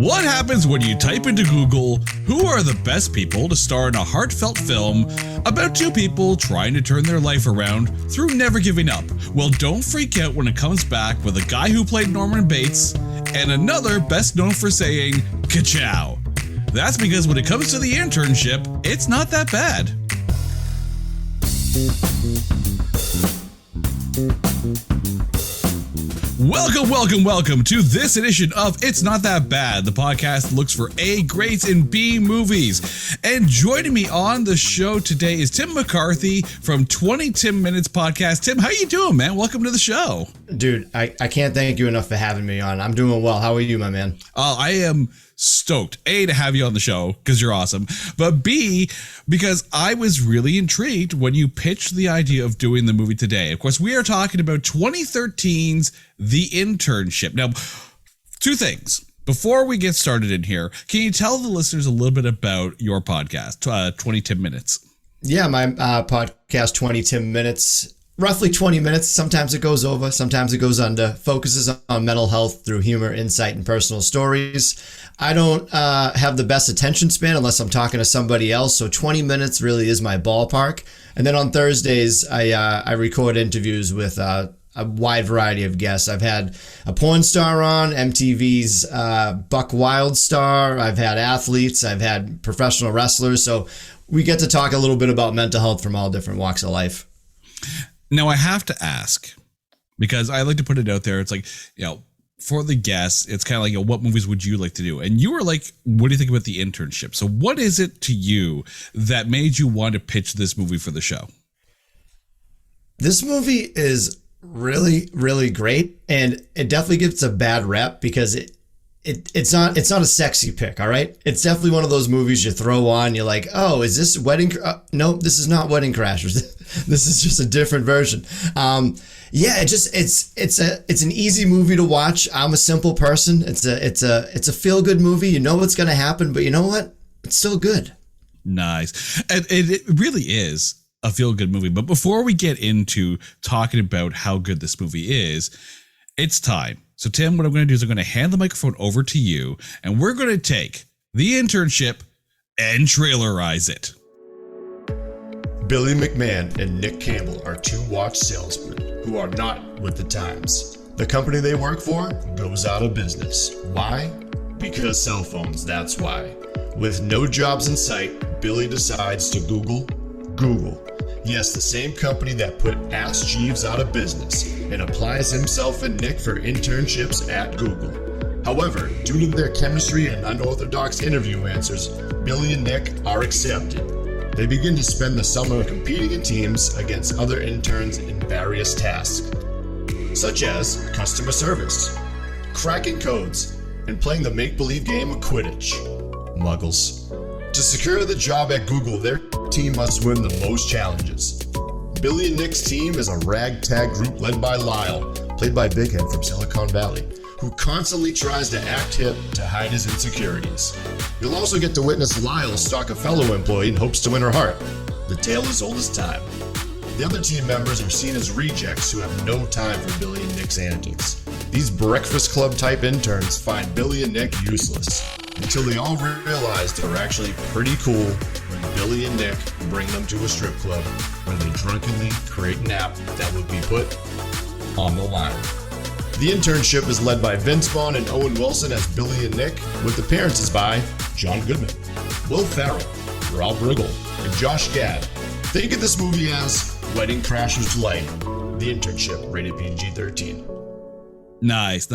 What happens when you type into Google, who are the best people to star in a heartfelt film about two people trying to turn their life around through never giving up? Well, don't freak out when it comes back with a guy who played Norman Bates and another best known for saying, Ka-chow. That's because when it comes to the internship, it's not that bad. Welcome to this edition of It's Not That Bad, the podcast that looks for A greats and B movies. And joining me on the show today is Tim McCarthy from 20 Timinutes Podcast. Tim, how you doing, man? Welcome to the show. Dude, I can't thank you enough for having me on. I'm doing well. How are you, my man? I am stoked, A, to have you on the show because you're awesome, but B, because I was really intrigued when you pitched the idea of doing the movie today. Of course, we are talking about 2013's The Internship. Now, two things. Before we get started in here, can you tell the listeners a little bit about your podcast, 20 Timinutes? Yeah, my podcast, 20 Timinutes, roughly 20 minutes. Sometimes it goes over, sometimes it goes under. Focuses on mental health through humor, insight, and personal stories. I don't have the best attention span unless I'm talking to somebody else, so 20 minutes really is my ballpark. And then on Thursdays, I record interviews with a wide variety of guests. I've had a porn star on, MTV's Buck Wildstar. I've had athletes. I've had professional wrestlers. So we get to talk a little bit about mental health from all different walks of life. Now, I have to ask, because I like to put it out there. It's like, for the guests, it's kind of like, what movies would you like to do? And you were like, what do you think about The Internship? So what is it to you that made you want to pitch this movie for the show? This movie is really, really great. And it definitely gets a bad rep because it's not a sexy pick. All right. It's definitely one of those movies you throw on. You're like, oh, is this no, this is not Wedding Crashers. This is just a different version. It's an easy movie to watch. I'm a simple person. It's a feel good movie. You know what's going to happen, but you know what? It's still good. Nice. And it really is a feel good movie. But before we get into talking about how good this movie is, it's time. So Tim, what I'm going to do is I'm going to hand the microphone over to you, and we're going to take The Internship and trailerize it. Billy McMahon and Nick Campbell are two watch salesmen who are not with the times. The company they work for goes out of business. Why? Because cell phones, that's why. With no jobs in sight, Billy decides to Google. Yes, the same company that put Ask Jeeves out of business, and applies himself and Nick for internships at Google. However, due to their chemistry and unorthodox interview answers, Billy and Nick are accepted. They begin to spend the summer competing in teams against other interns in various tasks, such as customer service, cracking codes, and playing the make-believe game of Quidditch. Muggles. To secure the job at Google, their team must win the most challenges. Billy and Nick's team is a ragtag group led by Lyle, played by Big Head from Silicon Valley, who constantly tries to act hip to hide his insecurities. You'll also get to witness Lyle stalk a fellow employee in hopes to win her heart. The tale is old as time. The other team members are seen as rejects who have no time for Billy and Nick's antics. These Breakfast Club type interns find Billy and Nick useless, until they all realize they're actually pretty cool when Billy and Nick bring them to a strip club where they drunkenly create an app that would be put on the line. The Internship is led by Vince Vaughn and Owen Wilson as Billy and Nick, with appearances by John Goodman, Will Ferrell, Rob Riggle, and Josh Gad. Think of this movie as Wedding Crashers Light. The Internship, rated PG-13. Nice.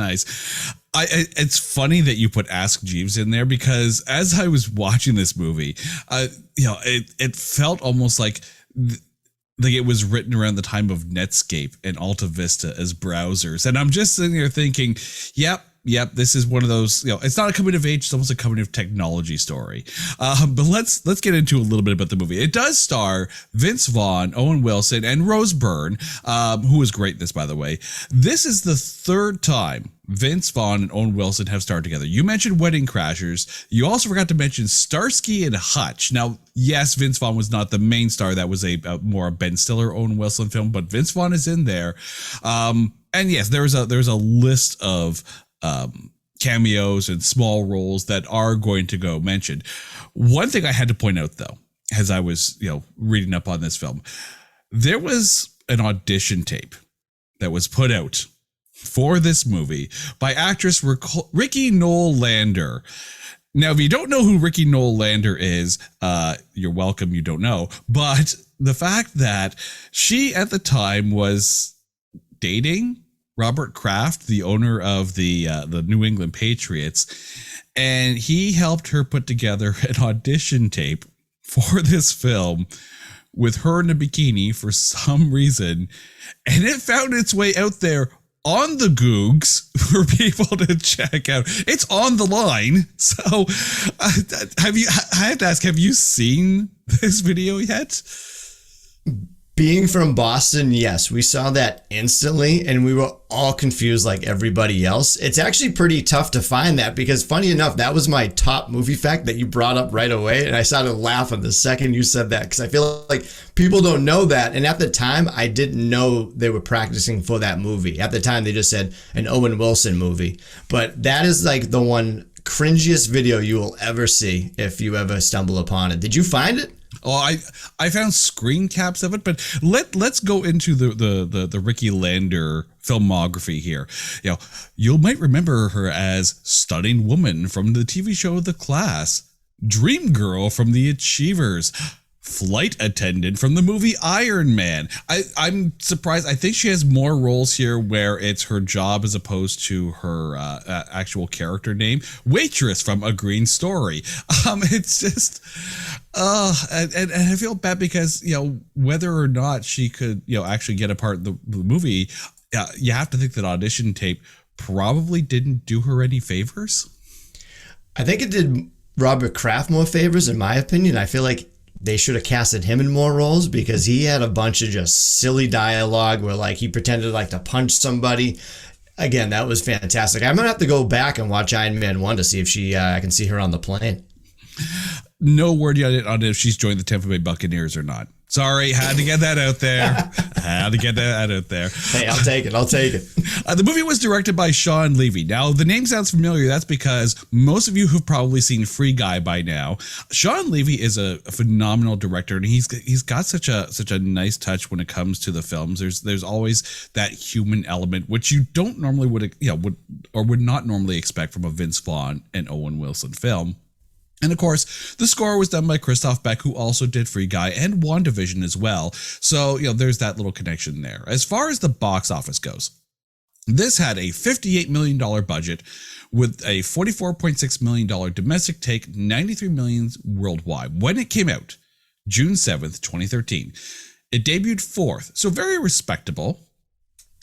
It's funny that you put Ask Jeeves in there because as I was watching this movie, it felt almost like it was written around the time of Netscape and Alta Vista as browsers. And I'm just sitting there thinking, yep, this is one of those, it's not a coming of age, it's almost a coming of technology story. But let's get into a little bit about the movie. It does star Vince Vaughn, Owen Wilson, and Rose Byrne, who was great in this, by the way. This is the third time Vince Vaughn and Owen Wilson have starred together. You mentioned Wedding Crashers. You also forgot to mention Starsky and Hutch. Now, yes, Vince Vaughn was not the main star. That was a more Ben Stiller, Owen Wilson film, but Vince Vaughn is in there. And yes, there's a list of cameos and small roles that are going to go mentioned. One thing I had to point out, though, as I was, reading up on this film, there was an audition tape that was put out for this movie by actress Ricky Noel-Lander. Now, if you don't know who Ricky Noel-Lander is, you're welcome, you don't know. But the fact that she at the time was dating Robert Kraft, the owner of the New England Patriots, and he helped her put together an audition tape for this film with her in a bikini for some reason, and it found its way out there on the Googs for people to check out. It's on the line. So I have to ask, have you seen this video yet? Being from Boston, yes, we saw that instantly and we were all confused like everybody else. It's actually pretty tough to find that because funny enough, that was my top movie fact that you brought up right away. And I started laughing the second you said that because I feel like people don't know that. And at the time, I didn't know they were practicing for that movie. At the time, they just said an Owen Wilson movie. But that is like the one cringiest video you will ever see if you ever stumble upon it. Did you find it? Oh, I found screen caps of it, but let's go into the Ricky Lander filmography here. You might remember her as Stunning Woman from the TV show The Class, Dream Girl from The Achievers, flight attendant from the movie Iron Man. I'm surprised. I think she has more roles here where it's her job as opposed to her actual character name. Waitress from A Green Story. It's just, and I feel bad because, whether or not she could, actually get a part in the movie, you have to think that audition tape probably didn't do her any favors. I think it did Robert Kraft more favors, in my opinion. I feel like they should have casted him in more roles because he had a bunch of just silly dialogue where like he pretended like to punch somebody. Again, that was fantastic. I'm gonna have to go back and watch Iron Man 1 to see if I can see her on the plane. No word yet on if she's joined the Tampa Bay Buccaneers or not. Sorry, had to get that out there. Hey, I'll take it. The movie was directed by Sean Levy. Now, the name sounds familiar. That's because most of you have probably seen Free Guy by now. Sean Levy is a phenomenal director, and he's got such a nice touch when it comes to the films. There's always that human element, which you don't normally would not normally expect from a Vince Vaughn and Owen Wilson film. And of course, the score was done by Christoph Beck, who also did Free Guy and WandaVision as well. So, there's that little connection there. As far as the box office goes, this had a $58 million budget with a $44.6 million domestic take, $93 million worldwide. When it came out, June 7th, 2013, it debuted fourth, so very respectable.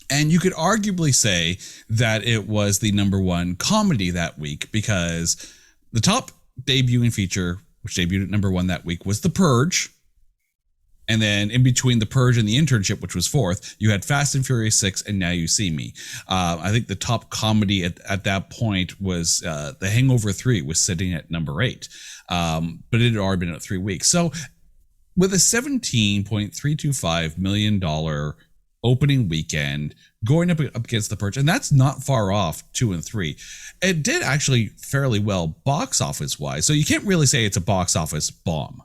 And you could arguably say that it was the number one comedy that week because the top debuting feature, which debuted at number one that week, was The Purge. And then in between The Purge and The Internship, which was fourth, you had Fast and Furious 6 and Now You See Me. I think the top comedy at that point was The Hangover 3 was sitting at number 8. But it had already been out 3 weeks. So with a $17.325 million opening weekend going up against The Purge, and that's not far off 2 and 3. It did actually fairly well box office wise, so you can't really say it's a box office bomb.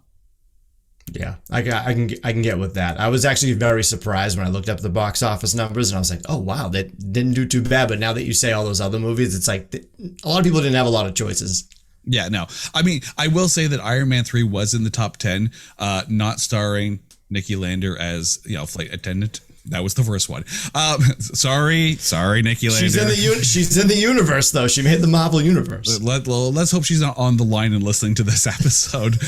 Yeah, I can get with that. I was actually very surprised when I looked up the box office numbers and I was like, oh wow, that didn't do too bad. But now that you say all those other movies, it's like a lot of people didn't have a lot of choices. Yeah, no. I mean, I will say that Iron Man 3 was in the top 10, not starring Nikki Lander as flight attendant. That was the first one. Sorry, Nikki Lander. She's in the universe, though. She made the Marvel universe. Let's hope she's not on the line and listening to this episode.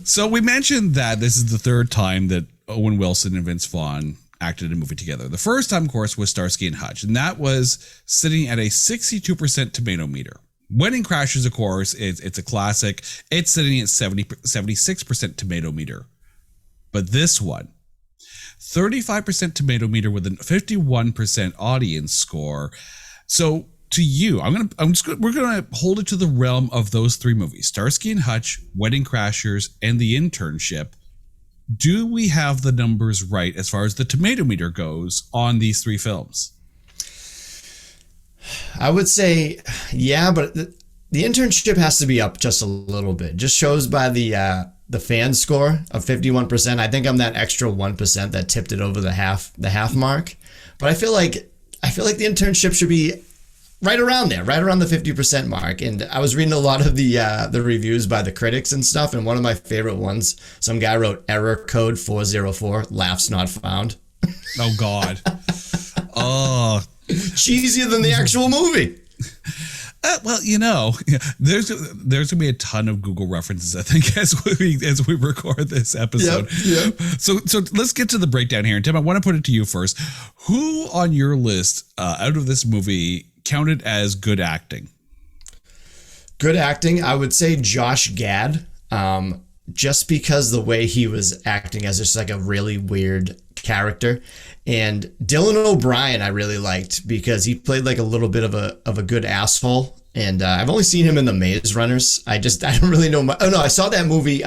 So we mentioned that this is the third time that Owen Wilson and Vince Vaughn acted in a movie together. The first time, of course, was Starsky and Hutch, and that was sitting at a 62% tomato meter. Wedding Crashers, of course, it's a classic. It's sitting at 76% tomato meter. But this one, 35% tomato meter with a 51% audience score. So to you, we're gonna hold it to the realm of those three movies: Starsky and Hutch, Wedding Crashers, and The Internship. Do we have the numbers right as far as the tomato meter goes on these three films? I would say, yeah, but the internship has to be up just a little bit. Just shows by the fan score of 51%. I think I'm that extra 1% that tipped it over the half mark. But I feel like the internship should be right around there, right around the 50% mark. And I was reading a lot of the reviews by the critics and stuff, and one of my favorite ones, some guy wrote error code 404, laughs not found. Oh God. Oh, cheesier than the actual movie. Well, there's gonna be a ton of Google references, I think, as we record this episode. Yep. So let's get to the breakdown here. And Tim, I want to put it to you first. Who on your list out of this movie counted as good acting? Good acting, I would say Josh Gad. Just because the way he was acting as just like a really weird character. And Dylan O'Brien I really liked because he played like a little bit of a good asshole. And I've only seen him in The Maze Runners. I don't really know. I saw that movie.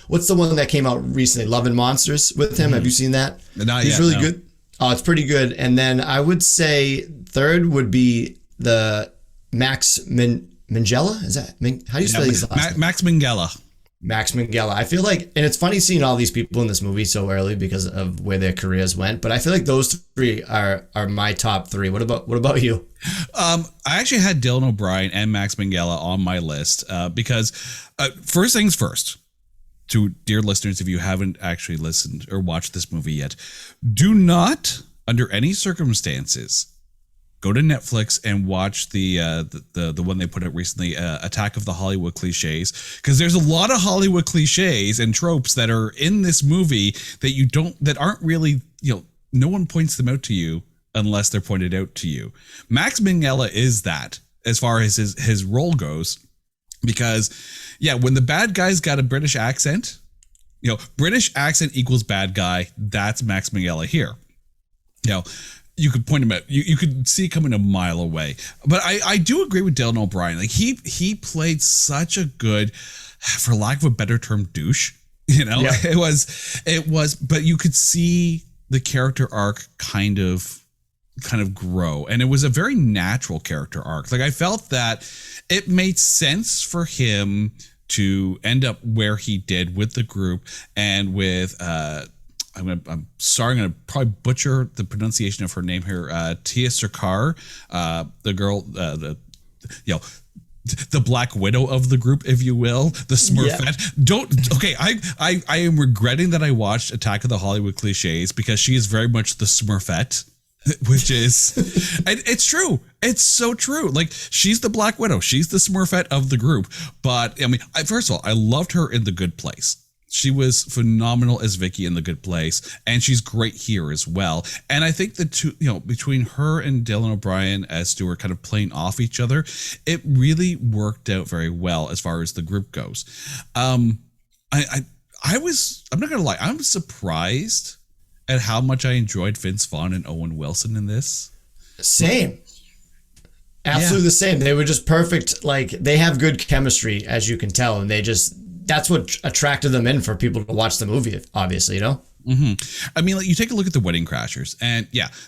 What's the one that came out recently? Love and Monsters with him. Mm-hmm. Have you seen that? He's really good. Oh, it's pretty good. And then I would say third would be the Max Minghella. Is that how do you spell his last name? Max Minghella. Max Minghella. I feel like, and it's funny seeing all these people in this movie so early because of where their careers went, but I feel like those three are my top three. What about you? I actually had Dylan O'Brien and Max Minghella on my list because first things first, to dear listeners, if you haven't actually listened or watched this movie yet, do not, under any circumstances, go to Netflix and watch the one they put out recently, Attack of the Hollywood Cliches, because there's a lot of Hollywood cliches and tropes that are in this movie that aren't really, no one points them out to you unless they're pointed out to you. Max Minghella is that as far as his role goes, because when the bad guy's got a British accent, British accent equals bad guy. That's Max Minghella here. You could point him out. You could see it coming a mile away. But I do agree with Dylan O'Brien. Like he played such a good, for lack of a better term, douche. It was, but you could see the character arc kind of grow, and it was a very natural character arc. Like I felt that it made sense for him to end up where he did with the group and with I'm sorry, I'm gonna probably butcher the pronunciation of her name here. Tia Sarkar, the girl, the Black Widow of the group, if you will, the Smurfette. Yeah. I am regretting that I watched Attack of the Hollywood Cliches because she is very much the Smurfette, which is, and it's true. It's so true. Like she's the Black Widow. She's the Smurfette of the group. But I mean, first of all, I loved her in The Good Place. She was phenomenal as Vicky in The Good Place, and she's great here as well. And I think the two, between her and Dylan O'Brien as Stuart kind of playing off each other, it really worked out very well as far as the group goes. I'm not gonna lie, I'm surprised at how much I enjoyed Vince Vaughn and Owen Wilson in this. Same. Absolutely the same. They were just perfect. Like they have good chemistry, as you can tell, and that's what attracted them in for people to watch the movie, obviously, Mm-hmm. I mean, like you take a look at the Wedding Crashers, and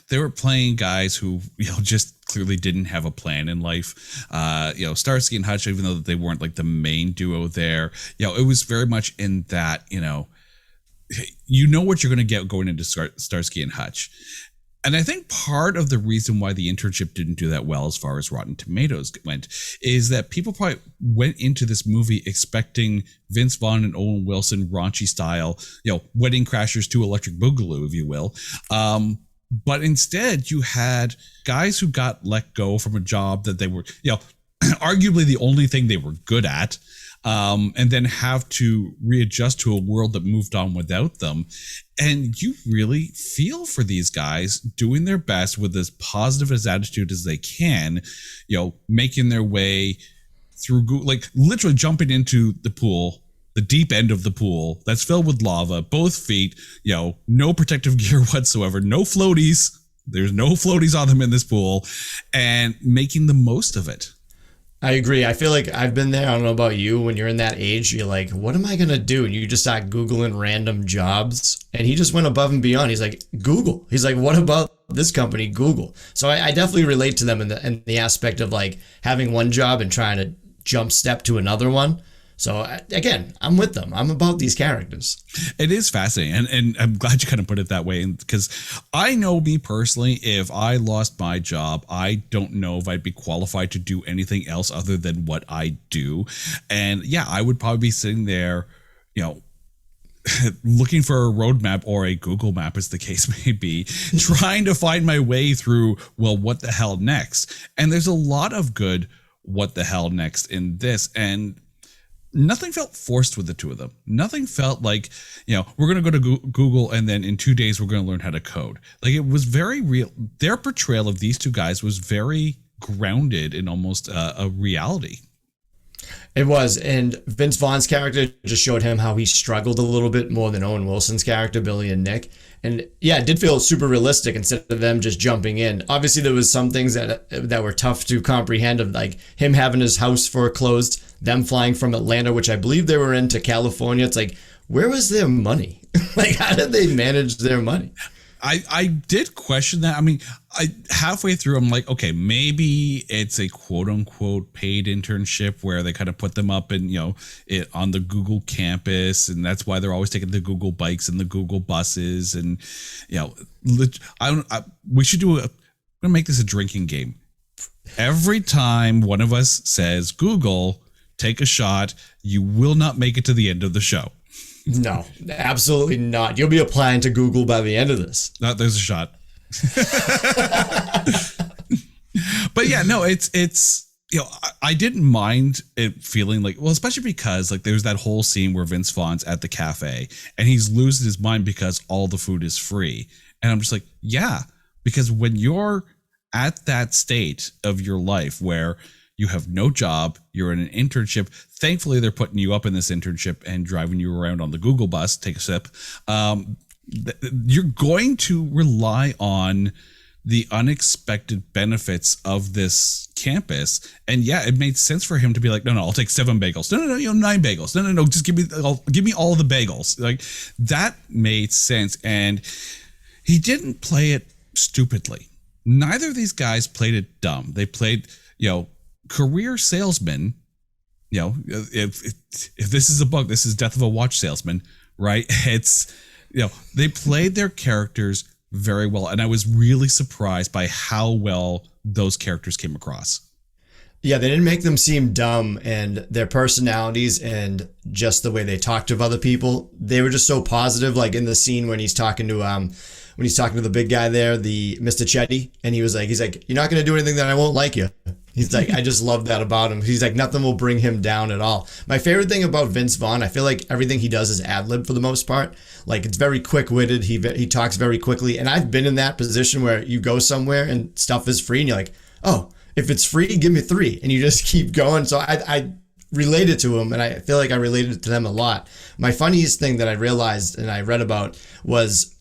they were playing guys who, just clearly didn't have a plan in life. Starsky and Hutch, even though they weren't like the main duo there, it was very much in that, what you're going to get going into Starsky and Hutch. And I think part of the reason why the internship didn't do that well as far as Rotten Tomatoes went is that people probably went into this movie expecting Vince Vaughn and Owen Wilson raunchy style, Wedding Crashers 2 Electric Boogaloo, if you will. But instead you had guys who got let go from a job that they were, arguably the only thing they were good at. And then have to readjust to a world that moved on without them. And you really feel for these guys doing their best with as positive as attitude as they can, making their way through, like literally jumping into the pool, the deep end of the pool that's filled with lava, both feet, no protective gear whatsoever, no floaties. There's no floaties on them in this pool, and making the most of it. I agree. I feel like I've been there. I don't know about you. When you're in that age, you're like, what am I going to do? And you just start Googling random jobs. And he just went above and beyond. He's like, Google. He's like, what about this company, Google. So I definitely relate to them in the aspect of like having one job and trying to jump step to another one. So again, I'm with them. I'm about these characters. It is fascinating. And I'm glad you kind of put it that way, because I know me personally, if I lost my job, I don't know if I'd be qualified to do anything else other than what I do. And yeah, I would probably be sitting there, looking for a roadmap or a Google map, as the case may be, trying to find my way through, well, what the hell next? And there's a lot of good what the hell next in this. And nothing felt forced with the two of them. Nothing felt like, we're going to go to Google and then in 2 days we're going to learn how to code. Like, it was very real. Their portrayal of these two guys was very grounded in almost a reality. It was. And Vince Vaughn's character just showed him how he struggled a little bit more than Owen Wilson's character, Billy and Nick. And yeah, it did feel super realistic instead of them just jumping in. Obviously, there was some things that were tough to comprehend, of like him having his house foreclosed, them flying from Atlanta, which I believe they were in, to California. It's like, where was their money? Like, how did they manage their money? I did question that. I mean, halfway through, I'm like, okay, maybe it's a quote unquote paid internship where they kind of put them up in, on the Google campus. And that's why they're always taking the Google bikes and the Google buses. And, we should I'm going to make this a drinking game. Every time one of us says Google, take a shot. You will not make it to the end of the show. No, absolutely not. You'll be applying to Google by the end of this. There's a shot. But yeah, no, it's I didn't mind it feeling like, well, especially because like there's that whole scene where Vince Vaughn's at the cafe and he's losing his mind because all the food is free. And I'm just like, yeah, because when you're at that state of your life where you have no job, you're in an internship. Thankfully, they're putting you up in this internship and driving you around on the Google bus. Take a sip. You're going to rely on the unexpected benefits of this campus. And yeah, it made sense for him to be like, no, I'll take 7 bagels. No, 9 bagels. No, just give me all of the bagels. Like, that made sense. And he didn't play it stupidly. Neither of these guys played it dumb. They played, career salesmen. If this is a book, this is Death of a Watch Salesman, right? It's, they played their characters very well. And I was really surprised by how well those characters came across. Yeah, they didn't make them seem dumb, and their personalities and just the way they talked to other people, they were just so positive. Like in the scene when he's talking to the big guy there, the Mr. Chetty, and he's like, you're not going to do anything that I won't like you. He's like, I just love that about him. He's like, nothing will bring him down at all. My favorite thing about Vince Vaughn, I feel like everything he does is ad-lib for the most part. Like, it's very quick-witted. He talks very quickly. And I've been in that position where you go somewhere and stuff is free and you're like, oh, if it's free, give me 3. And you just keep going. So I related to him, and I feel like I related to them a lot. My funniest thing that I realized and I read about was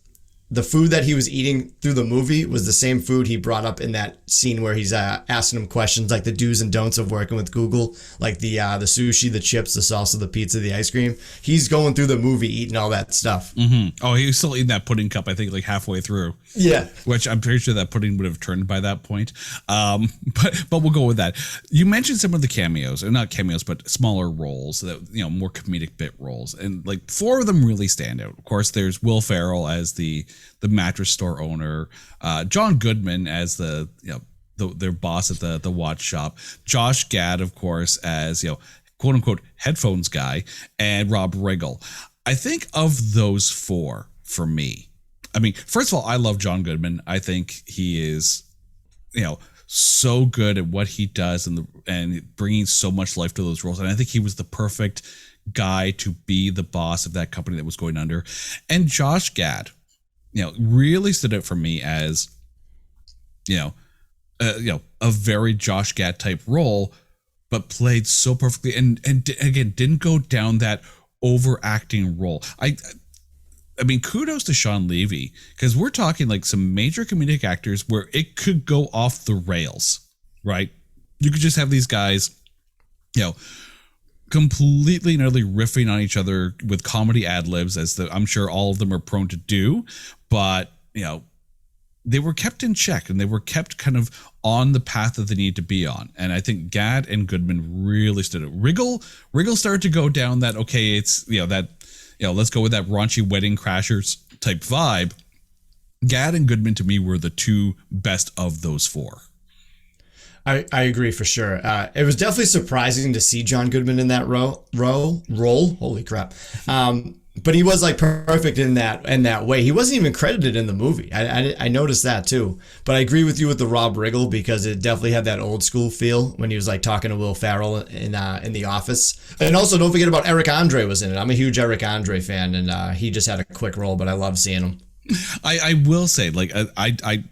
the food that he was eating through the movie was the same food he brought up in that scene where he's asking him questions like the do's and don'ts of working with Google, like the sushi, the chips, the salsa, the pizza, the ice cream. He's going through the movie eating all that stuff. Mm-hmm. Oh, he was still eating that pudding cup, I think, like halfway through. Yeah. Which I'm pretty sure that pudding would have turned by that point. But we'll go with that. You mentioned some of the cameos, or not cameos, but smaller roles, that more comedic bit roles. And like 4 of them really stand out. Of course, there's Will Ferrell as the mattress store owner, John Goodman as their boss at the watch shop, Josh Gad, of course, as quote unquote headphones guy, and Rob Riggle. I think of those 4 for me. I mean, first of all, I love John Goodman. I think he is, so good at what he does and bringing so much life to those roles. And I think he was the perfect guy to be the boss of that company that was going under. And Josh Gad, really stood out for me as, a very Josh Gad type role, but played so perfectly. And again, didn't go down that overacting role. I mean, kudos to Sean Levy, because we're talking like some major comedic actors where it could go off the rails, right? You could just have these guys, completely and utterly riffing on each other with comedy ad libs, as I'm sure all of them are prone to do. But, they were kept in check and they were kept kind of on the path that they need to be on. And I think Gad and Goodman really stood it. Riggle started to go down that, okay, it's, let's go with that raunchy Wedding Crashers type vibe. Gad and Goodman to me were the two best of those four. I agree for sure. It was definitely surprising to see John Goodman in that role. Holy crap. But he was like perfect in that way. He wasn't even credited in the movie. I noticed that too. But I agree with you with the Rob Riggle because it definitely had that old school feel when he was like talking to Will Ferrell in The Office. And also don't forget about Eric Andre was in it. I'm a huge Eric Andre fan, and he just had a quick role, but I love seeing him. I will say, like, I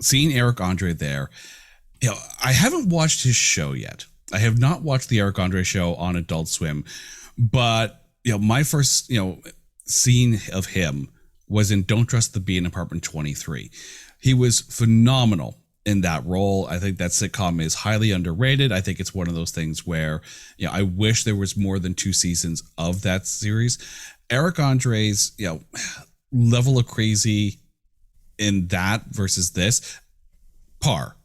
seeing Eric Andre there. I haven't watched his show yet. I have not watched the Eric Andre show on Adult Swim, but my first, scene of him was in Don't Trust the Bee in Apartment 23. He was phenomenal in that role. I think that sitcom is highly underrated. I think it's one of those things where, I wish there was more than 2 seasons of that series. Eric Andre's, level of crazy in that versus this, par.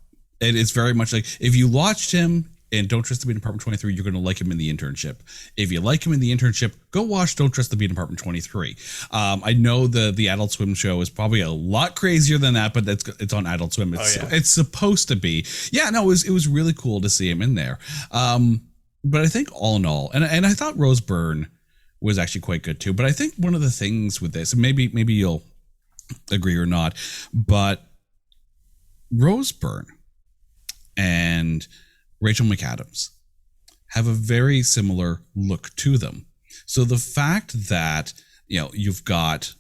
It is very much like, if you watched him in Don't Trust the Bee in Apartment 23, you're going to like him in The Internship. If you like him in The Internship, go watch Don't Trust the Bee in Apartment 23. I know the Adult Swim show is probably a lot crazier than that, but it's on Adult Swim. It's supposed to be. Yeah, no, it was really cool to see him in there. But I think all in all, and I thought Rose Byrne was actually quite good too. But I think one of the things with this, and maybe you'll agree or not, but Rose Byrne and Rachel McAdams have a very similar look to them. So the fact that, you've got,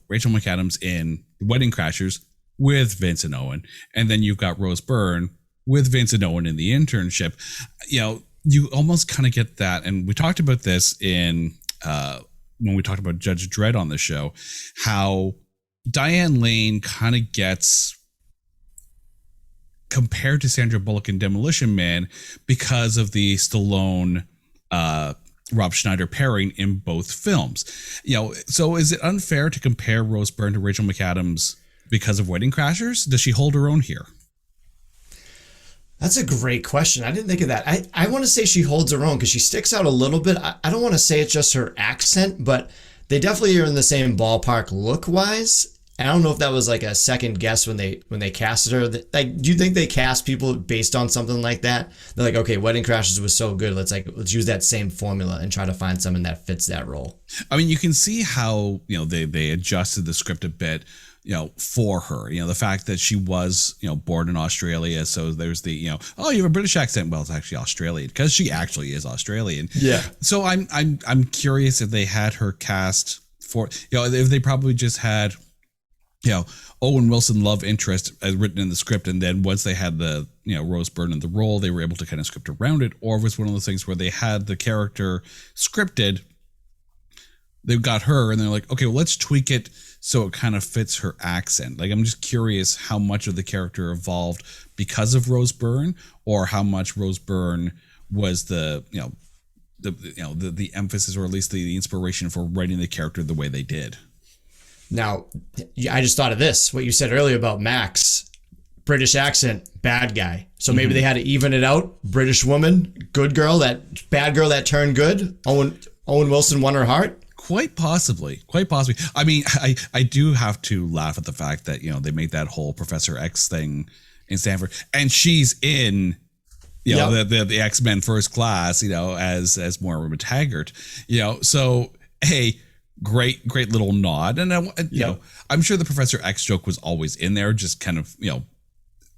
Rachel McAdams in Wedding Crashers with Vince and Owen, and then you've got Rose Byrne with Vince and Owen in The Internship, you almost kind of get that. And we talked about this in, when we talked about Judge Dredd on the show, how Diane Lane kind of gets compared to Sandra Bullock in Demolition Man because of the Stallone Rob Schneider pairing in both films. So is it unfair to compare Rose Byrne to Rachel McAdams because of Wedding Crashers? Does she hold her own here? That's a great question. I didn't think of that. I want to say she holds her own because she sticks out a little bit. I don't want to say it's just her accent, but they definitely are in the same ballpark look-wise. I don't know if that was like a second guess when they casted her. Like, do you think they cast people based on something like that? They're like, okay, Wedding Crashers was so good. Let's use that same formula and try to find someone that fits that role. I mean, you can see how, they adjusted the script a bit, for her, the fact that she was, born in Australia. So there's the, you have a British accent. Well, it's actually Australian because she actually is Australian. Yeah. So I'm curious if they had her cast for, if they probably just had, Owen Wilson love interest as written in the script, and then once they had the Rose Byrne in the role, they were able to kind of script around it. Or it was one of those things where they had the character scripted, they've got her, and they're like, okay, well, let's tweak it so it kind of fits her accent. Like, I'm just curious how much of the character evolved because of Rose Byrne, or how much Rose Byrne was the emphasis, or at least the inspiration for writing the character the way they did. Now, I just thought of this, what you said earlier about Max, British accent, bad guy. So maybe they had to even it out. British woman, good girl, that bad girl that turned good. Owen Wilson won her heart. Quite possibly. I mean, I do have to laugh at the fact that, they made that whole Professor X thing in Stanford, and she's in, the X-Men First Class, as Moira McTaggart, so, hey, great little nod. And I'm sure the Professor X joke was always in there, just kind of,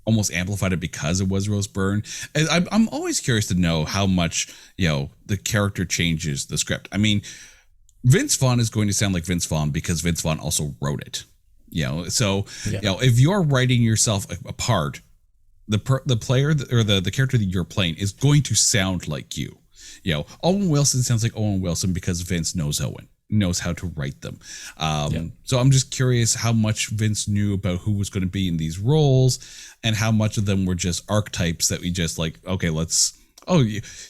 almost amplified it because it was Rose Byrne. And I'm always curious to know how much, the character changes the script. I mean, Vince Vaughn is going to sound like Vince Vaughn because Vince Vaughn also wrote it, so, if you're writing yourself apart, the player or the character that you're playing is going to sound like you. Owen Wilson sounds like Owen Wilson because Vince knows how to write them. So I'm just curious how much Vince knew about who was going to be in these roles, and how much of them were just archetypes that we just like, okay,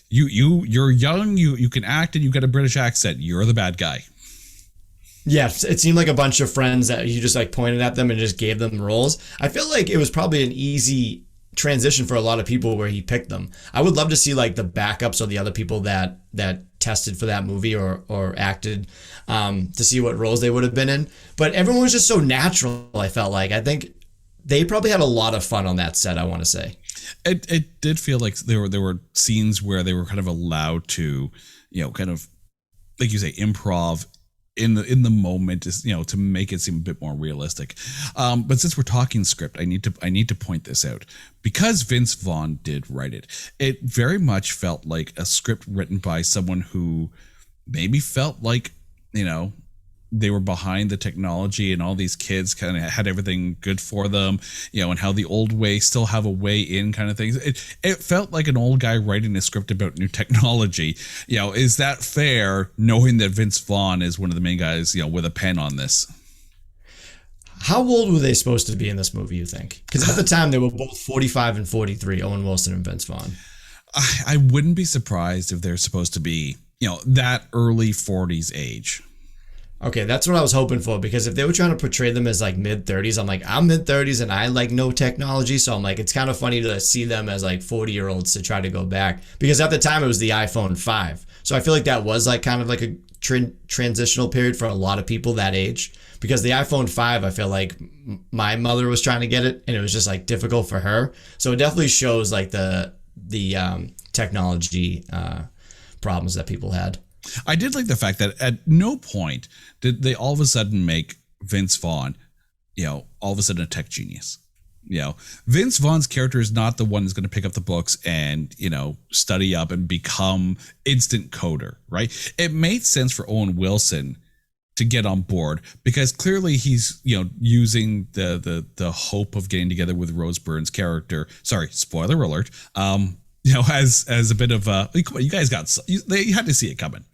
you're young, you can act, and you got a British accent, you're the bad guy. Yeah, it seemed like a bunch of friends that you just like pointed at them and just gave them roles. I feel like it was probably an easy transition for a lot of people where he picked them. I would love to see like the backups or the other people that tested for that movie or acted to see what roles they would have been in. But everyone was just so natural, I felt like. I think they probably had a lot of fun on that set, I want to say. It did feel like there were scenes where they were kind of allowed to, kind of, like you say, improv in the moment, is to make it seem a bit more realistic. But since we're talking script, I need to point this out, because Vince Vaughn did write it. It very much felt like a script written by someone who maybe felt like they were behind the technology and all these kids kind of had everything good for them, and how the old way still have a way in kind of things. It felt like an old guy writing a script about new technology. Is that fair, knowing that Vince Vaughn is one of the main guys, with a pen on this? How old were they supposed to be in this movie, you think? Because at the time they were both 45 and 43, Owen Wilson and Vince Vaughn. I wouldn't be surprised if they're supposed to be, that early 40s age. Okay, that's what I was hoping for, because if they were trying to portray them as like mid-30s, I'm like, I'm mid-30s and I like no technology, so I'm like, it's kind of funny to see them as like 40-year-olds to try to go back, because at the time it was the iPhone 5. So I feel like that was like kind of like a transitional period for a lot of people that age, because the iPhone 5, I feel like my mother was trying to get it and it was just like difficult for her. So it definitely shows like the technology problems that people had. I did like the fact that at no point did they all of a sudden make Vince Vaughn, all of a sudden a tech genius. Vince Vaughn's character is not the one who's going to pick up the books and, study up and become instant coder, right? It made sense for Owen Wilson to get on board, because clearly he's, using the hope of getting together with Rose Byrne's character. Sorry, spoiler alert. As a bit of come on, you guys they had to see it coming.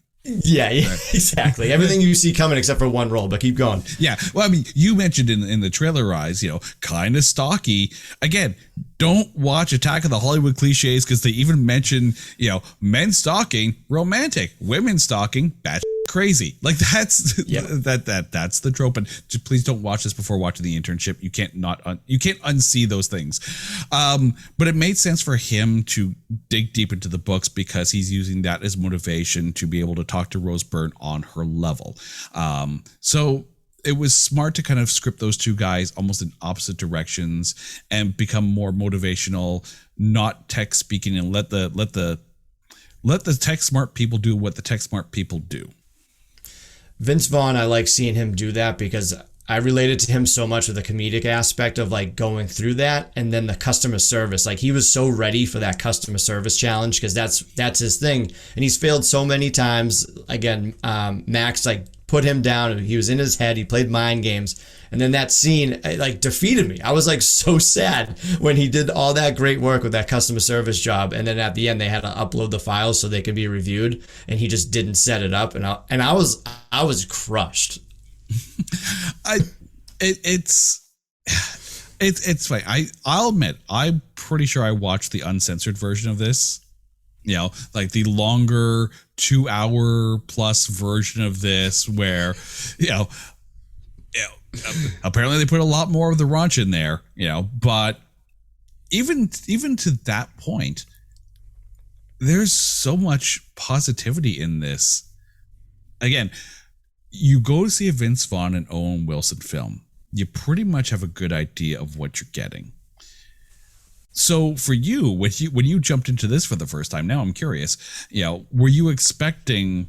Yeah, exactly. Everything you see coming except for one role, but keep going. Yeah. Well, I mean, you mentioned in the trailer eyes, kind of stocky. Again, don't watch Attack of the Hollywood Cliches, because they even mention, men stalking, romantic, women stalking, batshit crazy. Like that's that's the trope. And just please don't watch this before watching The Internship. You can't unsee those things. But it made sense for him to dig deep into the books, because he's using that as motivation to be able to talk to Rose Byrne on her level. So it was smart to kind of script those two guys almost in opposite directions and become more motivational, not tech speaking, and let the tech smart people do what the tech smart people do. Vince Vaughn, I like seeing him do that, because I related to him so much with the comedic aspect of like going through that, and then the customer service. Like he was so ready for that customer service challenge, because that's his thing, and he's failed so many times. Again, Max like put him down. He was in his head. He played mind games, and then that scene like defeated me. I was like so sad when he did all that great work with that customer service job, and then at the end they had to upload the files so they could be reviewed, and he just didn't set it up, and I was crushed. It's funny. I'll admit, I'm pretty sure I watched the uncensored version of this. Like the longer 2-hour plus version of this, where apparently they put a lot more of the raunch in there. But even to that point, there's so much positivity in this. Again, you go to see a Vince Vaughn and Owen Wilson film, you pretty much have a good idea of what you're getting. So for you, when you jumped into this for the first time, now I'm curious, were you expecting,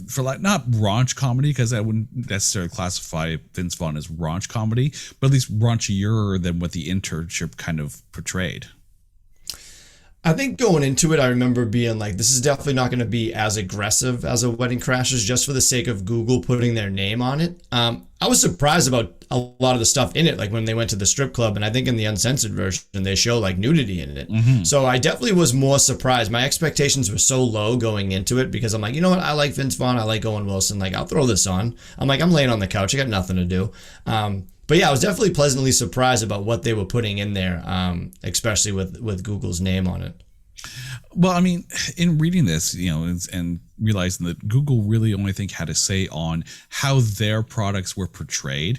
for like not raunch comedy, because I wouldn't necessarily classify Vince Vaughn as raunch comedy, but at least raunchier than what The Internship kind of portrayed? I think going into it, I remember being like, this is definitely not going to be as aggressive as a Wedding Crashers, just for the sake of Google putting their name on it. I was surprised about a lot of the stuff in it, like when they went to the strip club, and I think in the uncensored version, they show like nudity in it. Mm-hmm. So I definitely was more surprised. My expectations were so low going into it, because I'm like, you know what? I like Vince Vaughn. I like Owen Wilson. Like, I'll throw this on. I'm like, I'm laying on the couch. I got nothing to do. But yeah, I was definitely pleasantly surprised about what they were putting in there, especially with Google's name on it. Well, I mean, in reading this, and realizing that Google really only think had a say on how their products were portrayed,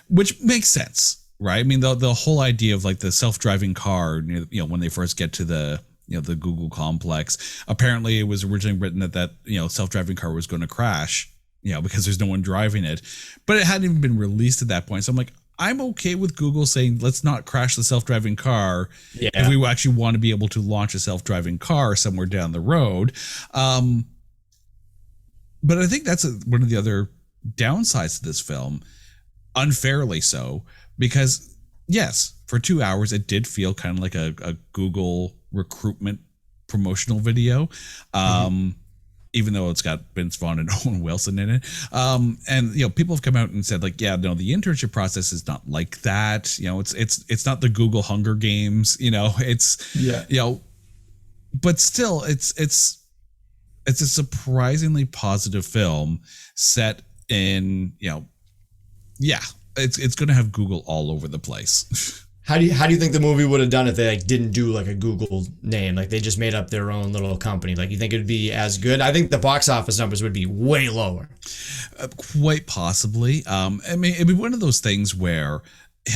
which makes sense, right? I mean, the whole idea of like the self-driving car, when they first get to the Google complex, apparently it was originally written that self-driving car was going to crash, because there's no one driving it, but it hadn't even been released at that point. So I'm like, I'm okay with Google saying, let's not crash the self-driving car if we actually want to be able to launch a self-driving car somewhere down the road. But I think that's one of the other downsides to this film, unfairly so, because yes, for 2 hours, it did feel kind of like a Google recruitment promotional video. Even though it's got Vince Vaughn and Owen Wilson in it. And people have come out and said, like, yeah, no, the internship process is not like that. It's not the Google Hunger Games, but still it's a surprisingly positive film set in, it's going to have Google all over the place. How do you think the movie would have done if they didn't do like a Google name, like they just made up their own little company? Like, you think it'd be as good? I think the box office numbers would be way lower. Quite possibly. I mean, it'd be one of those things where,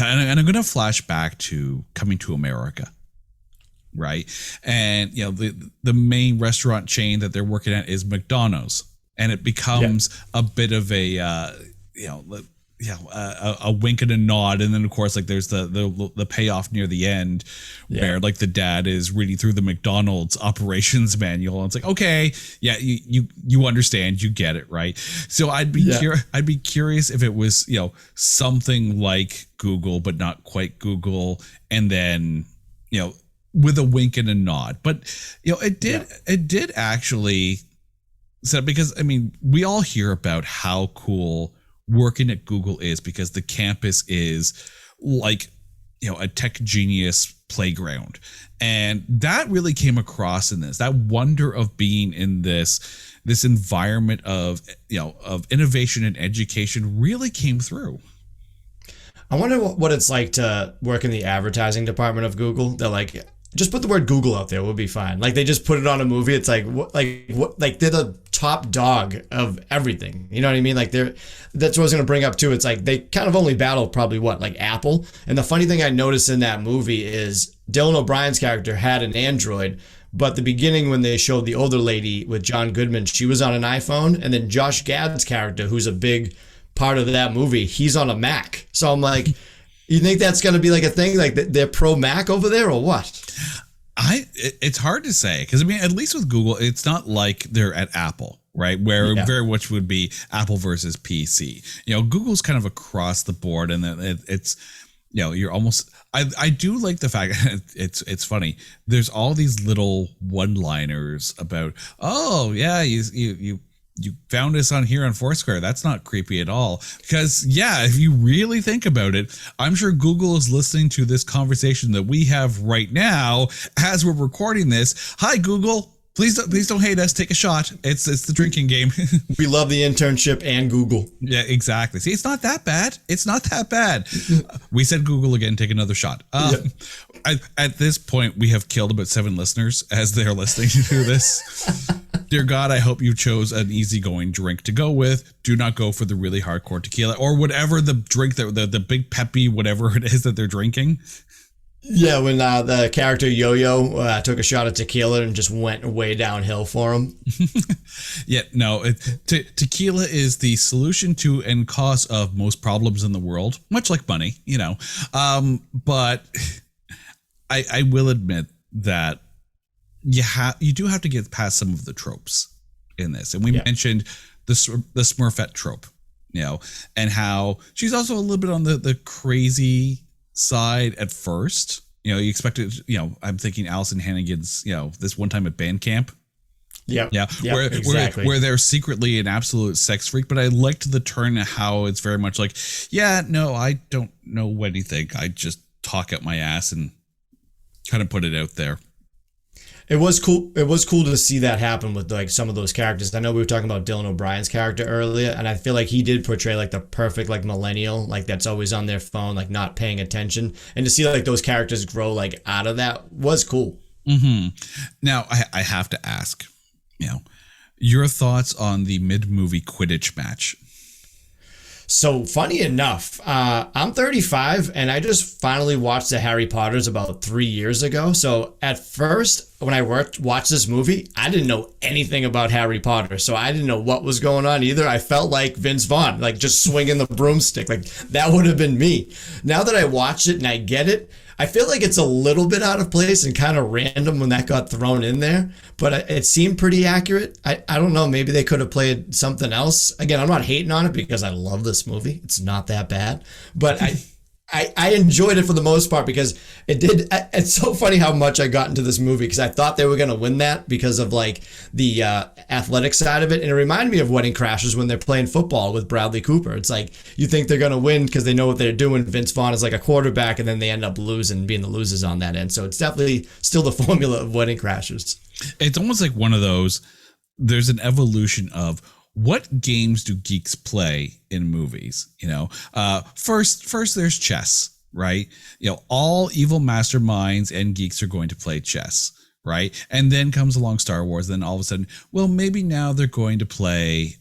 and I'm going to flash back to Coming to America, right? And the main restaurant chain that they're working at is McDonald's, and it becomes a bit of a a wink and a nod, and then of course like there's the payoff near the end where like the dad is reading through the McDonald's operations manual, and it's like, okay, yeah, you understand, you get it, right? So I'd be curious if it was something like Google but not quite Google, and then with a wink and a nod, but it did actually set, because I mean, we all hear about how cool working at Google is, because the campus is like a tech genius playground, and that really came across in this. That wonder of being in this environment of innovation and education really came through. I wonder what it's like to work in the advertising department of Google. They're like, just put the word Google out there, we'll be fine. Like, they just put it on a movie. It's like, what they're the top dog of everything. You know what I mean? Like, that's what I was going to bring up too. It's like they kind of only battle probably like Apple. And the funny thing I noticed in that movie is Dylan O'Brien's character had an Android, but the beginning when they showed the older lady with John Goodman, she was on an iPhone, and then Josh Gad's character, who's a big part of that movie, he's on a Mac. So I'm like, you think that's going to be like a thing? Like they're pro Mac over there or what? It's hard to say, because I mean, at least with Google, it's not like they're at Apple, right? Where it very much would be Apple versus PC. Google's kind of across the board, and it's you're almost. I do like the fact it's funny. There's all these little one-liners about, oh yeah, you found us on here on Foursquare. That's not creepy at all. Because if you really think about it, I'm sure Google is listening to this conversation that we have right now as we're recording this. Hi, Google. Please don't hate us. Take a shot. It's the drinking game. We love the internship and Google. Yeah, exactly. See, it's not that bad. It's not that bad. We said Google again. Take another shot. At this point, we have killed about 7 listeners as they're listening to this. Dear God, I hope you chose an easygoing drink to go with. Do not go for the really hardcore tequila or whatever the drink that the big peppy whatever it is that they're drinking. Yeah, when the character Yo-Yo took a shot of tequila and just went way downhill for him. Tequila is the solution to and cause of most problems in the world, much like money, But I will admit that you do have to get past some of the tropes in this, and we mentioned the Smurfette trope, and how she's also a little bit on the crazy side at first. You expected, I'm thinking Allison Hannigan's, this one time at band camp. Exactly. Where they're secretly an absolute sex freak. But I liked the turn of how it's very much like, I don't know anything. I just talk out my ass and kind of put it out there. It was cool. It was cool to see that happen with like some of those characters. I know we were talking about Dylan O'Brien's character earlier, and I feel like he did portray like the perfect like millennial, like that's always on their phone, like not paying attention. And to see like those characters grow like out of that was cool. Hmm. Now, I have to ask, you know, your thoughts on the mid-movie Quidditch match. So funny enough, I'm 35 and I just finally watched the Harry Potters about 3 years ago. So at first, when I watched this movie, I didn't know anything about Harry Potter. So I didn't know what was going on either. I felt like Vince Vaughn, like just swinging the broomstick. Like that would have been me. Now that I watch it and I get it, I feel like it's a little bit out of place and kind of random when that got thrown in there, but it seemed pretty accurate. I don't know. Maybe they could have played something else. Again, I'm not hating on it because I love this movie. It's not that bad, but I enjoyed it for the most part because it did. It's so funny how much I got into this movie because I thought they were going to win that because of like the athletic side of it. And it reminded me of Wedding Crashers when they're playing football with Bradley Cooper. It's like you think they're going to win because they know what they're doing. Vince Vaughn is like a quarterback and then they end up losing, being the losers on that end. So it's definitely still the formula of Wedding Crashers. It's almost like one of those, there's an evolution of, what games do geeks play in movies? You know, first there's chess, right? You know, all evil masterminds and geeks are going to play chess, right? And then comes along Star Wars. Then all of a sudden, well, maybe now they're going to play,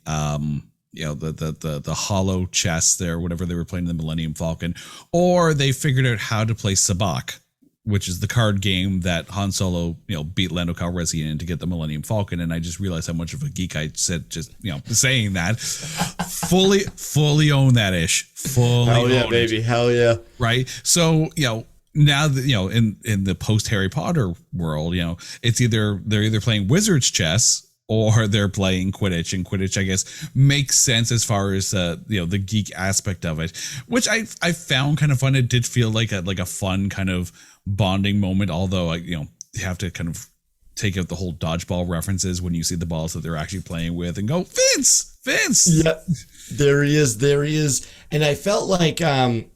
you know, the hollow chess there, whatever they were playing in the Millennium Falcon, or they figured out how to play Sabacc, which is the card game that Han Solo, you know, beat Lando Calrissian in to get the Millennium Falcon. And I just realized how much of a geek I said, just, you know, saying that. fully own that ish. Hell yeah, baby. It, hell yeah. right. So, you know, now that, you know, in the post Harry Potter world, you know, it's they're either playing wizard's chess or they're playing Quidditch, and Quidditch, I guess, makes sense as far as you know, the geek aspect of it, which I found kind of fun. It did feel like a fun kind of bonding moment, although you know, you have to kind of take out the whole dodgeball references when you see the balls that they're actually playing with and go, Vince. Yeah, there he is. And I felt like, I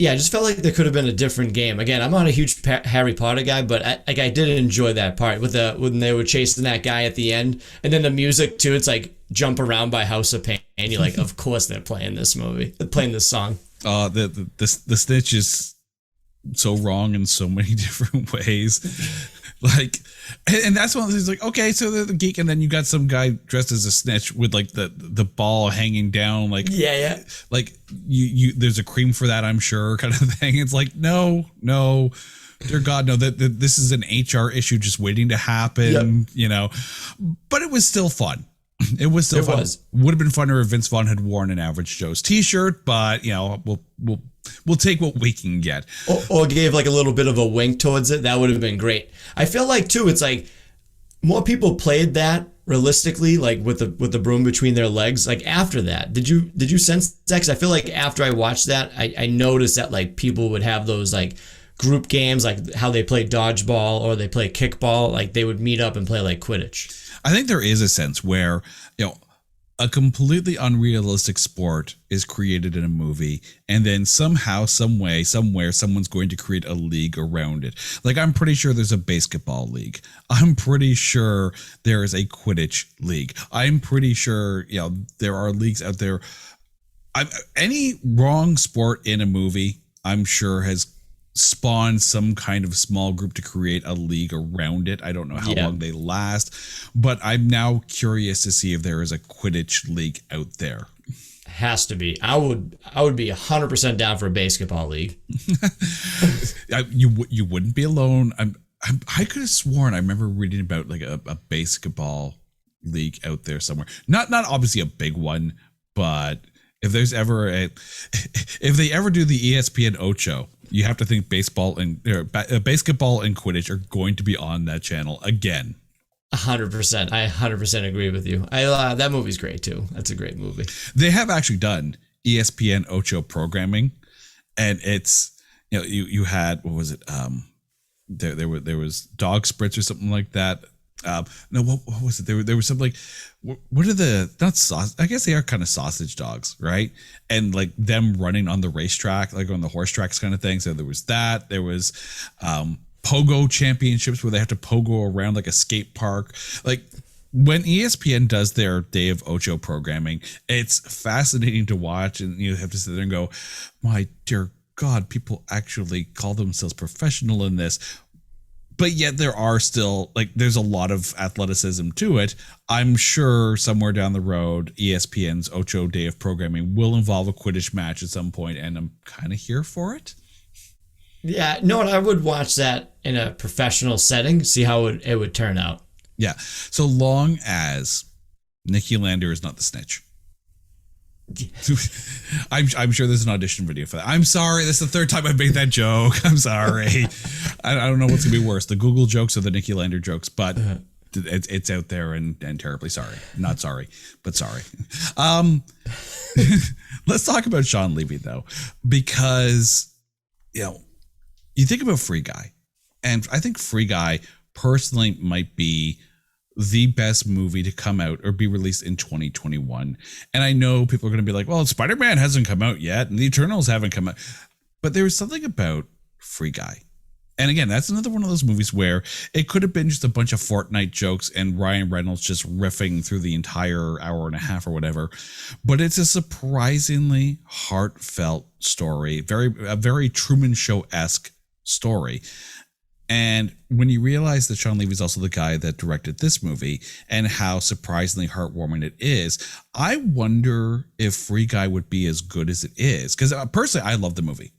just felt like there could have been a different game. Again, I'm not a huge Harry Potter guy, but I did enjoy that part with when they were chasing that guy at the end, and then the music too. It's like Jump Around by House of Pain. And you're like, of course they're playing this movie. They're playing this song. The snitch is so wrong in so many different ways. Like, and that's one of the things, like, okay, so they're the geek, and then you got some guy dressed as a snitch with like the ball hanging down, like, yeah, like you there's a cream for that, I'm sure, kind of thing. It's like, no, dear God, no, that this is an HR issue just waiting to happen, you know. But it was still fun. It was still fun. Would have been funner if Vince Vaughn had worn an Average Joe's t-shirt, but you know, we'll take what we can get. Or gave like a little bit of a wink towards it. That would have been great. I feel like too, it's like more people played that realistically, like with the broom between their legs. Like after that, did you sense that? 'Cause I feel like after I watched that, I noticed that like people would have those like group games, like how they play dodgeball or they play kickball. Like they would meet up and play like Quidditch. I think there is a sense where, you know, a completely unrealistic sport is created in a movie, and then somehow, some way, somewhere, someone's going to create a league around it. Like, I'm pretty sure there's a basketball league. I'm pretty sure there is a Quidditch league. I'm pretty sure, you know, there are leagues out there. Any wrong sport in a movie, I'm sure, has spawn some kind of small group to create a league around it. I don't know how long they last, but I'm now curious to see if there is a Quidditch league out there. Has to be. I would be 100% down for a basketball league. You wouldn't be alone. I could have sworn I remember reading about like a basketball league out there somewhere. Not obviously a big one, but if there's ever if they ever do the ESPN Ocho, you have to think basketball and Quidditch are going to be on that channel again. 100%. I 100% agree with you. That movie's great too. That's a great movie. They have actually done ESPN Ocho programming, and it's, you know, you had, what was it? There was dog spritz or something like that. No, what was it? There was something like, what are the, not sausage, I guess they are kind of sausage dogs, right? And like them running on the racetrack, like on the horse tracks kind of thing. So there was that. There was pogo championships where they have to pogo around like a skate park. Like when ESPN does their Day of Ocho programming, it's fascinating to watch, and you have to sit there and go, my dear God, people actually call themselves professional in this. but yet there are still like there's a lot of athleticism to it. I'm sure somewhere down the road, ESPN's Ocho Day of Programming will involve a Quidditch match at some point, and I'm kind of here for it. Yeah, no, and I would watch that in a professional setting, see how it would turn out. Yeah, so long as Nikki Lander is not the snitch. I'm sure there's an audition video for that. I'm sorry, that's the third time I've made that joke. I'm sorry. I don't know what's gonna be worse, the Google jokes or the Nikki Lander jokes, but it's out there and terribly sorry. Not sorry, but sorry. Let's talk about Sean Levy though, because you think about Free Guy, and I think Free Guy personally might be the best movie to come out or be released in 2021. And I know people are going to be like, well, Spider-Man hasn't come out yet and the Eternals haven't come out. But there was something about Free Guy. And again, that's another one of those movies where it could have been just a bunch of Fortnite jokes and Ryan Reynolds just riffing through the entire hour and a half or whatever. But it's a surprisingly heartfelt story, a very Truman Show-esque story. And when you realize that Sean Levy is also the guy that directed this movie and how surprisingly heartwarming it is, I wonder if Free Guy would be as good as it is. Because personally, I love the movie.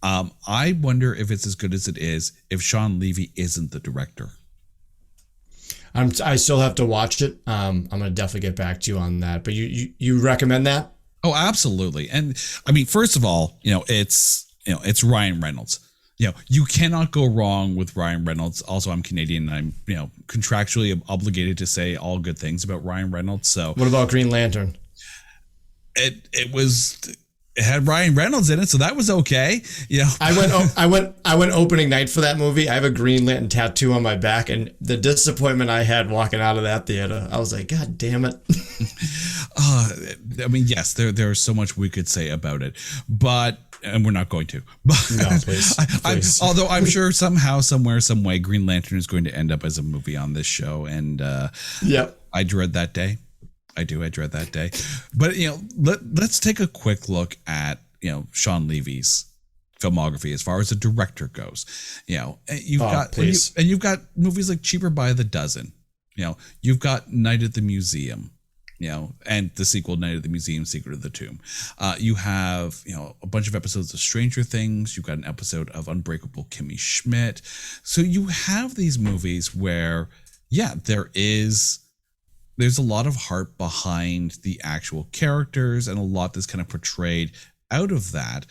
I wonder if it's as good as it is if Sean Levy isn't the director. I still have to watch it. I'm going to definitely get back to you on that. But you recommend that? Oh, absolutely. And I mean, first of all, it's Ryan Reynolds. You cannot go wrong with Ryan Reynolds. Also, I'm Canadian. And I'm, contractually obligated to say all good things about Ryan Reynolds. So, what about Green Lantern? It had Ryan Reynolds in it, so that was okay. I went opening night for that movie. I have a Green Lantern tattoo on my back, and the disappointment I had walking out of that theater, I was like, God damn it. I mean, yes, there's so much we could say about it, and we're not going to. But no, please. Although I'm sure somehow, somewhere, some way, Green Lantern is going to end up as a movie on this show, and yep. I dread that day. I dread that day. But let's take a quick look at Sean Levy's filmography as far as the director goes. You've got movies like Cheaper by the Dozen. You've got Night at the Museum. And the sequel, Night at the Museum, Secret of the Tomb. You have, a bunch of episodes of Stranger Things. You've got an episode of Unbreakable Kimmy Schmidt. So you have these movies where, there's a lot of heart behind the actual characters and a lot that's kind of portrayed out of that.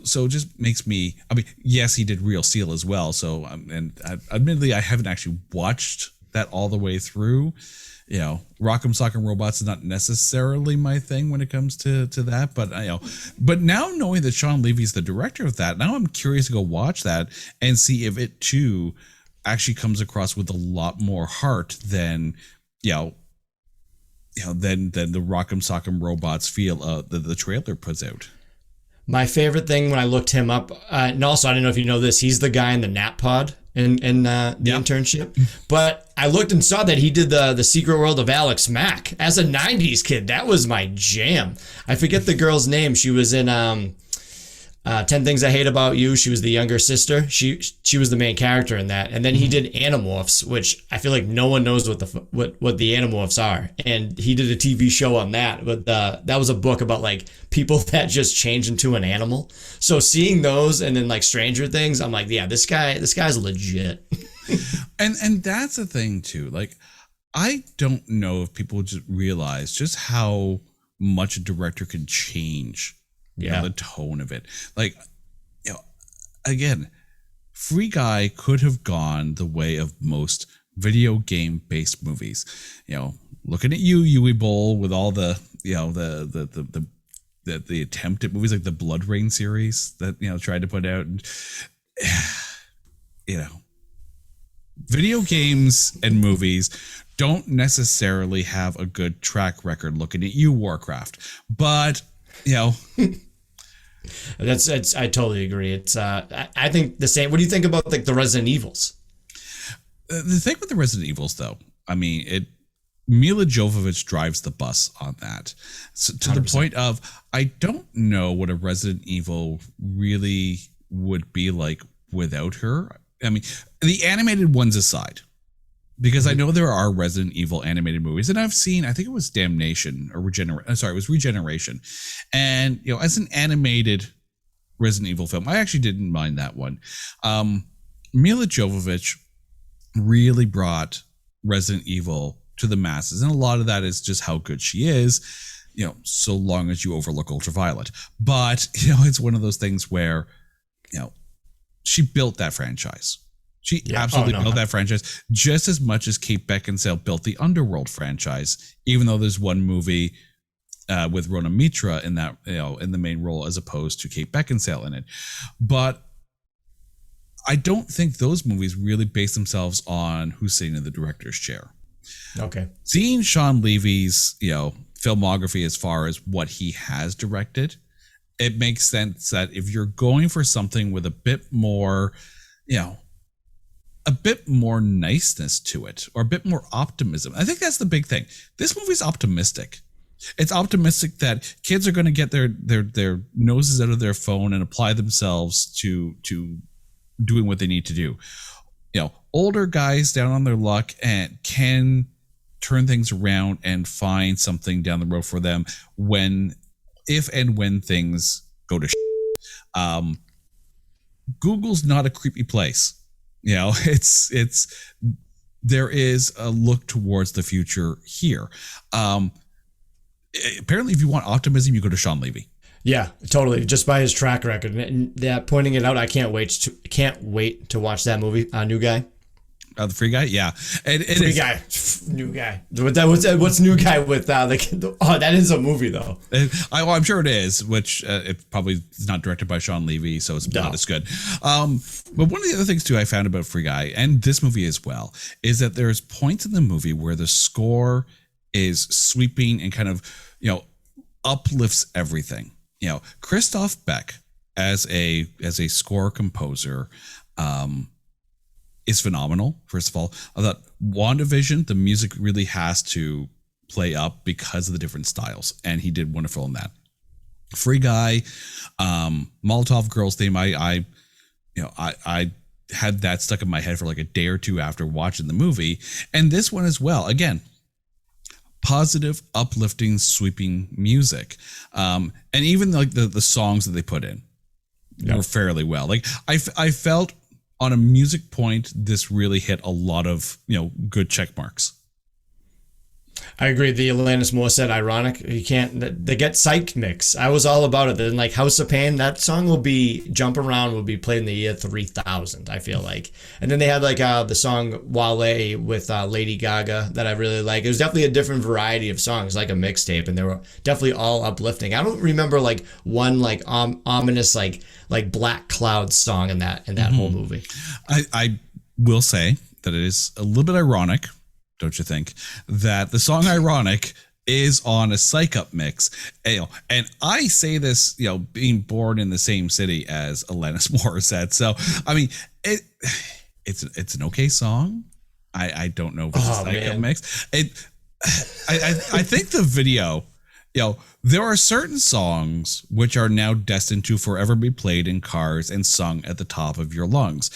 So it just makes me, yes, he did Real Seal as well. So, admittedly, I haven't actually watched that all the way through. Rock'em Sock'em Robots is not necessarily my thing when it comes to that, but now knowing that Sean Levy's the director of that, now I'm curious to go watch that and see if it too actually comes across with a lot more heart than than the Rock'em Sock'em Robots feel the trailer puts out. My favorite thing when I looked him up, and also I don't know if you know this, he's the guy in the Nap Pod in the Internship. But I looked and saw that he did the Secret World of Alex Mack. As a 90s kid, that was my jam. I forget the girl's name. She was in 10 Things I Hate About You. She was the younger sister. She was the main character in that. And then he did Animorphs, which I feel like no one knows what the Animorphs are. And he did a TV show on that. But that was a book about like people that just change into an animal. So seeing those and then like Stranger Things, I'm like, yeah, this guy's legit. and that's the thing too. Like, I don't know if people just realize just how much a director can change. The tone of it. Like, again, Free Guy could have gone the way of most video game based movies. Looking at you, Yui Bowl, with all the the attempt at movies like the Blood Rain series that tried to put out. And, video games and movies don't necessarily have a good track record. Looking at you, Warcraft, but That's I totally agree. It's I think the same. What do you think about like the Resident Evils? The thing with the Resident Evils, though, Mila Jovovich drives the bus on that, so to 100%. The point of I don't know what a Resident Evil really would be like without her. I mean, the animated ones aside, because I know there are Resident Evil animated movies, and I've seen, I think it was Damnation or it was Regeneration. And, you know, as an animated Resident Evil film, I actually didn't mind that one. Mila Jovovich really brought Resident Evil to the masses, and a lot of that is just how good she is, you know, so long as you overlook Ultraviolet. But, you know, it's one of those things where, you know, she built that franchise. She absolutely built that franchise just as much as Kate Beckinsale built the Underworld franchise, even though there's one movie with Rona Mitra in that, you know, in the main role as opposed to Kate Beckinsale in it. But I don't think those movies really base themselves on who's sitting in the director's chair. Okay. Seeing Sean Levy's, you know, filmography as far as what he has directed, it makes sense that if you're going for something with a bit more, you know, a bit more niceness to it, or a bit more optimism. I think that's the big thing. This movie's optimistic. It's optimistic that kids are going to get their noses out of their phone and apply themselves to doing what they need to do. You know, older guys down on their luck and can turn things around and find something down the road for them if and when things go to shit. Google's not a creepy place. You know, there is a look towards the future here. Apparently, if you want optimism, you go to Sean Levy. Yeah, totally. Just by his track record, and that pointing it out, I can't wait to watch that movie. New Guy. The Free Guy, yeah. New Guy. What's New Guy with that is a movie though. I'm sure it is, which it probably is not directed by Sean Levy, so it's not as good. But one of the other things too I found about Free Guy, and this movie as well, is that there's points in the movie where the score is sweeping and kind of, you know, uplifts everything. You know, Christoph Beck as a score composer is phenomenal. First of all, I thought WandaVision, the music really has to play up because of the different styles, and he did wonderful in that. Free Guy, Molotov Girls Theme, I had that stuck in my head for like a day or two after watching the movie, and this one as well. Again, positive, uplifting, sweeping music, and even like the songs that they put in were fairly well. Like I felt on a music point, this really hit a lot of, you know, good check marks. I agree. The Alanis Morissette ironic. You can't. They get psyched mix. I was all about it. Then like House of Pain, that song will be Jump Around will be played in the year 3000. I feel like. And then they had like the song Wale with Lady Gaga that I really like. It was definitely a different variety of songs, like a mixtape, and they were definitely all uplifting. I don't remember like one like ominous like Black Cloud song in that whole movie. I will say that it is a little bit ironic, don't you think, that the song Ironic is on a Psych Up mix. And I say this, you know, being born in the same city as Alanis Morissette. So, I mean, it's an okay song. I don't know if it's a Psych Up mix. I think the video, you know, there are certain songs which are now destined to forever be played in cars and sung at the top of your lungs.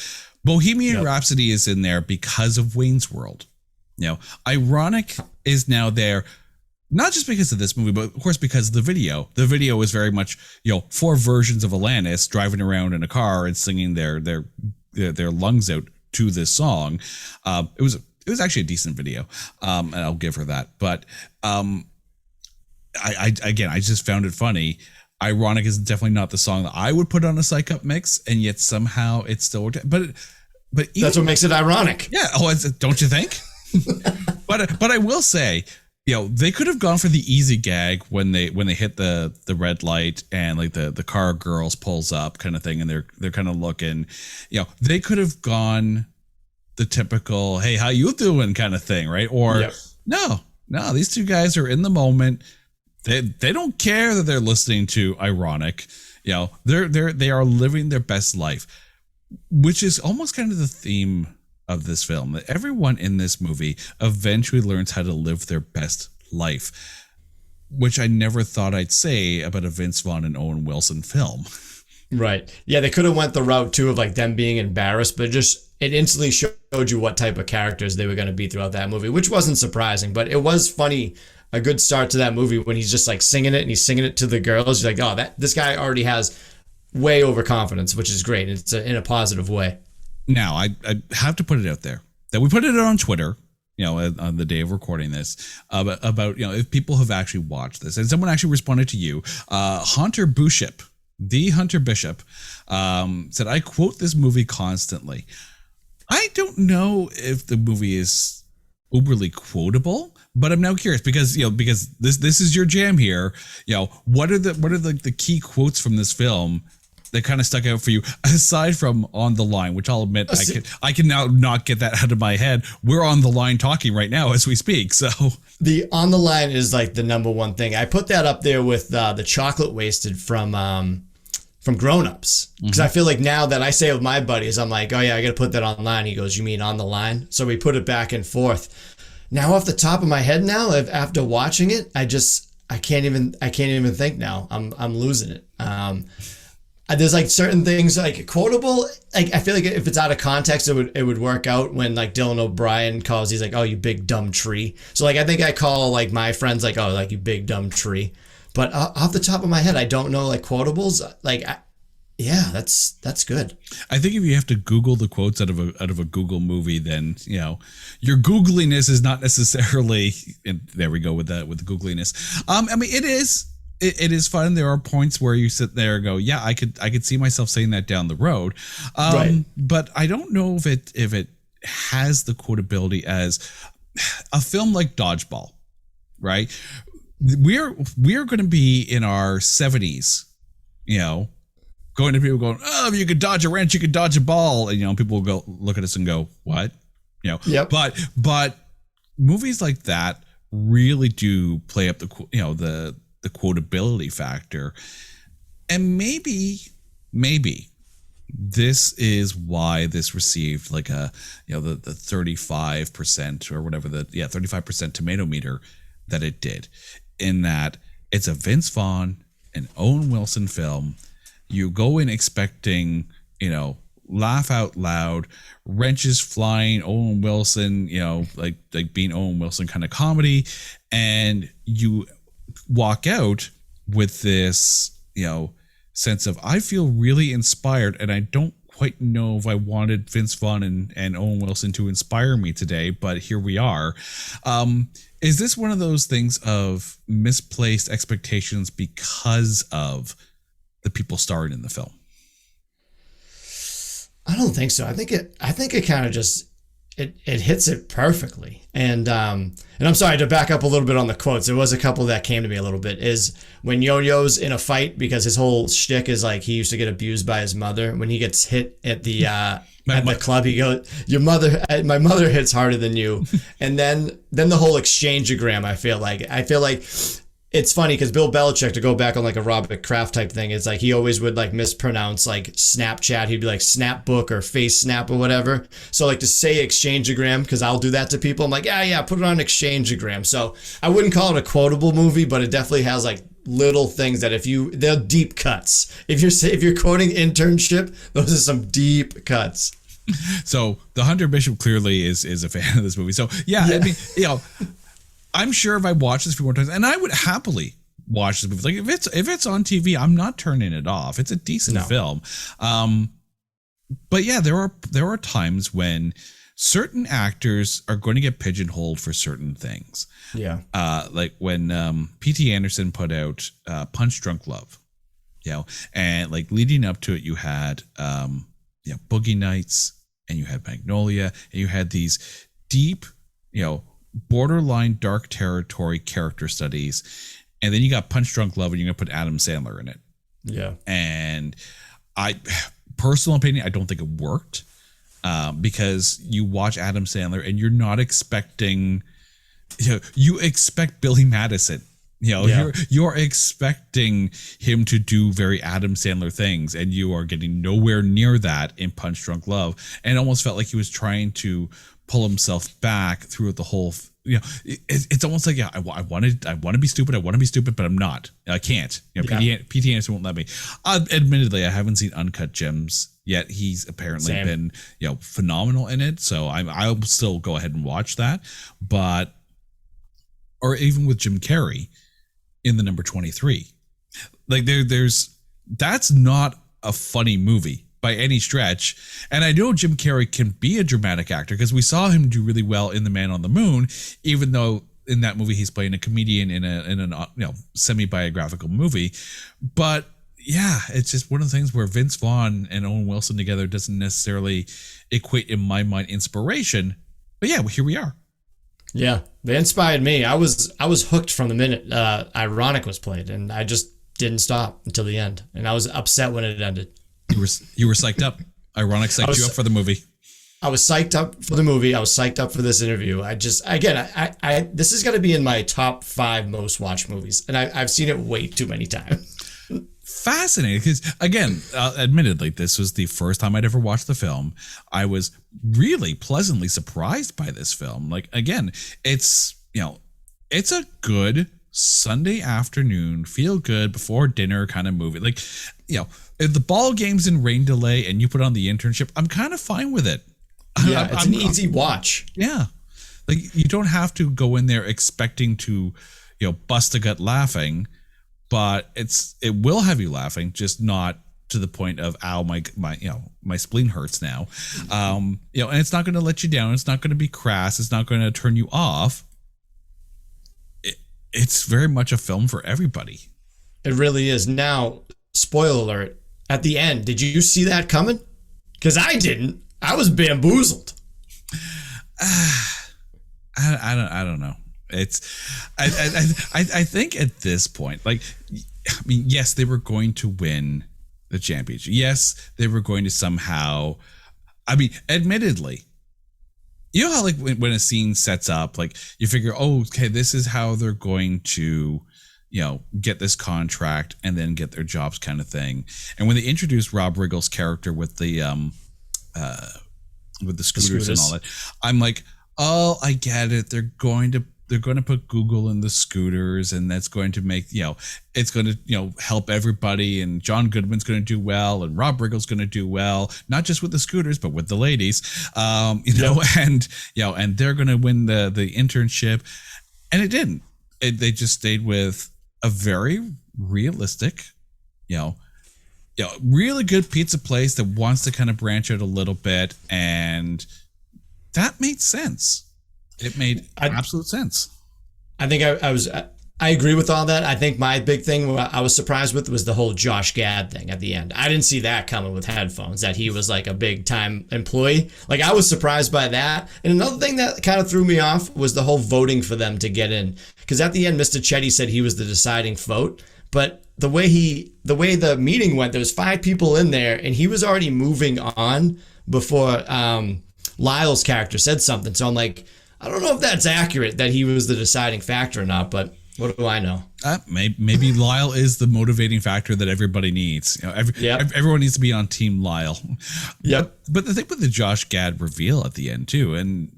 Bohemian Rhapsody is in there because of Wayne's World. You know, Ironic is now there, not just because of this movie, but of course because of the video. The video is very much, you know, 4 versions of Alanis driving around in a car and singing their lungs out to this song. It was actually a decent video, and I'll give her that. But I just found it funny. Ironic is definitely not the song that I would put on a Psych Up mix, and yet somehow it's still worked. But even, that's what makes it ironic. Yeah. Oh, don't you think? But I will say, you know, they could have gone for the easy gag when they hit the red light and like the car girls pulls up kind of thing, and they're kind of looking, you know, they could have gone the typical, hey, how you doing kind of thing, right? Or no, these two guys are in the moment. They don't care that they're listening to Ironic. You know, they are living their best life, which is almost kind of the theme of this film, that everyone in this movie eventually learns how to live their best life, which I never thought I'd say about a Vince Vaughn and Owen Wilson film. Right. Yeah, they could have went the route too of like them being embarrassed, but just it instantly showed you what type of characters they were going to be throughout that movie, which wasn't surprising, but it was funny. A good start to that movie when he's just like singing it and he's singing it to the girls. You're like, oh, this guy already has way overconfidence, which is great. It's in a positive way. Now, I have to put it out there that we put it on Twitter, on the day of recording this, about, if people have actually watched this. And someone actually responded to you. Hunter Bishop, the Hunter Bishop, said, I quote this movie constantly. I don't know if the movie is uberly quotable, but I'm now curious because this is your jam here. What are the key quotes from this film that kind of stuck out for you, aside from On the Line, which I'll admit I can now not get that out of my head. We're on the line talking right now as we speak. So the On the Line is like the number one thing. I put that up there with the chocolate wasted from Grown Ups, because I feel like now that I say it with my buddies, I'm like, oh yeah, I got to put that online. He goes, you mean On the Line? So we put it back and forth. Now off the top of my head now, after watching it, I can't even think now. I'm losing it. There's like certain things like quotable. Like I feel like if it's out of context, it would work out when like Dylan O'Brien calls. He's like, "Oh, you big dumb tree." So like I think I call like my friends like, "Oh, like you big dumb tree." But off the top of my head, I don't know like quotables. Like, yeah, that's good. I think if you have to Google the quotes out of a Google movie, then your Googliness is not necessarily. And there we go with the Googliness. I mean, it is. It is fun. There are points where you sit there and go, yeah, I could see myself saying that down the road. Right. But I don't know if it has the quotability as a film like Dodgeball, right? We're going to be in our 70s, going to people going, oh, if you could dodge a wrench, you could dodge a ball. And, people will go look at us and go, what? Yep. But movies like that really do play up the quotability factor. And maybe this is why this received like the 35% or whatever 35% tomato meter that it did, in that it's a Vince Vaughn and Owen Wilson film. You go in expecting, laugh out loud, wrenches flying, Owen Wilson, like being Owen Wilson kind of comedy, and you walk out with this, sense of, I feel really inspired, and I don't quite know if I wanted Vince Vaughn and Owen Wilson to inspire me today, but here we are. Is this one of those things of misplaced expectations because of the people starring in the film? I don't think so. I think it kind of just it hits it perfectly. And I'm sorry to back up a little bit on the quotes. There was a couple that came to me a little bit. Is when Yo-Yo's in a fight, because his whole shtick is like he used to get abused by his mother. When he gets hit at the the club, he goes, my mother hits harder than you. And then the whole exchangeogram. I feel like it's funny because Bill Belichick, to go back on like a Robert Kraft type thing, it's like he always would like mispronounce like Snapchat. He'd be like Snapbook or Face Snap or whatever. So like to say exchangeogram, because I'll do that to people. I'm like, yeah, put it on exchangeogram. So I wouldn't call it a quotable movie, but it definitely has like little things that they're deep cuts. If you're quoting Internship, those are some deep cuts. So the Hunter Bishop clearly is a fan of this movie. So yeah. I mean, I'm sure if I watch this a few more times, and I would happily watch this movie. Like if it's on TV, I'm not turning it off. It's a decent film. But yeah, there are times when certain actors are going to get pigeonholed for certain things. Yeah. Like when P.T. Anderson put out Punch Drunk Love, and like leading up to it, you had Boogie Nights, and you had Magnolia, and you had these deep, borderline dark territory character studies, and then you got Punch Drunk Love, and you're gonna put Adam Sandler in it. Yeah. And personal opinion, I don't think it worked, because you watch Adam Sandler and you're not expecting, you expect Billy Madison. You're expecting him to do very Adam Sandler things, and you are getting nowhere near that in Punch Drunk Love. And it almost felt like he was trying to pull himself back throughout the whole it's almost like, I want to be stupid. I want to be stupid, but I'm not. I can't. P.T. Anderson won't let me. Admittedly, I haven't seen Uncut Gems yet. He's apparently been, phenomenal in it. So I'll still go ahead and watch that. But, or even with Jim Carrey in the number 23, like that's not a funny movie by any stretch. And I know Jim Carrey can be a dramatic actor because we saw him do really well in The Man on the Moon, even though in that movie he's playing a comedian in a semi-biographical movie. But yeah, it's just one of the things where Vince Vaughn and Owen Wilson together doesn't necessarily equate, in my mind, inspiration. But yeah, well, here we are. Yeah, they inspired me. I was hooked from the minute Ironic was played, and I just didn't stop until the end. And I was upset when it ended. You were psyched up. Ironic psyched you up for the movie. I was psyched up for the movie. I was psyched up for this interview. I this is going to be in my top 5 most watched movies, and I've seen it way too many times. Fascinating, because again, admittedly, this was the first time I'd ever watched the film. I was really pleasantly surprised by this film. Like, again, it's a good Sunday afternoon, feel good before dinner kind of movie. Like, if the ball game's in rain delay and you put on The Internship, I'm kind of fine with it. Yeah, it's an easy watch. Yeah. Like, you don't have to go in there expecting to, bust a gut laughing, but it will have you laughing, just not to the point of, ow, my spleen hurts now. And it's not going to let you down. It's not going to be crass. It's not going to turn you off. It's very much a film for everybody. It really is. Now, spoiler alert, at the end, did you see that coming? Because I didn't. I was bamboozled. I don't know. I think at this point, like, I mean, yes, they were going to win the championship. Yes, they were going to somehow, I mean, admittedly, you know how, like, when a scene sets up, like, you figure, oh, okay, this is how they're going to, get this contract and then get their jobs, kind of thing. And when they introduced Rob Riggle's character with the scooters and all that, I'm like, oh, I get it. They're going to put Google in the scooters, and that's going to make, it's going to, help everybody. And John Goodman's going to do well, and Rob Riggle's going to do well, not just with the scooters, but with the ladies, and they're going to win the internship. And it didn't. They just stayed with a very realistic, really good pizza place that wants to kind of branch out a little bit. And that made sense. It made absolute sense. I think I agree with all that. I think my big thing I was surprised with was the whole Josh Gad thing at the end. I didn't see that coming with headphones, that he was like a big time employee. Like, I was surprised by that. And another thing that kind of threw me off was the whole voting for them to get in. Because at the end, Mr. Chetty said he was the deciding vote. But the way the meeting went, there was 5 people in there, and he was already moving on before Lyle's character said something. So I'm like, I don't know if that's accurate, that he was the deciding factor or not, but what do I know? Maybe Lyle is the motivating factor that everybody needs. Everyone needs to be on Team Lyle. Yep. But the thing with the Josh Gad reveal at the end too, and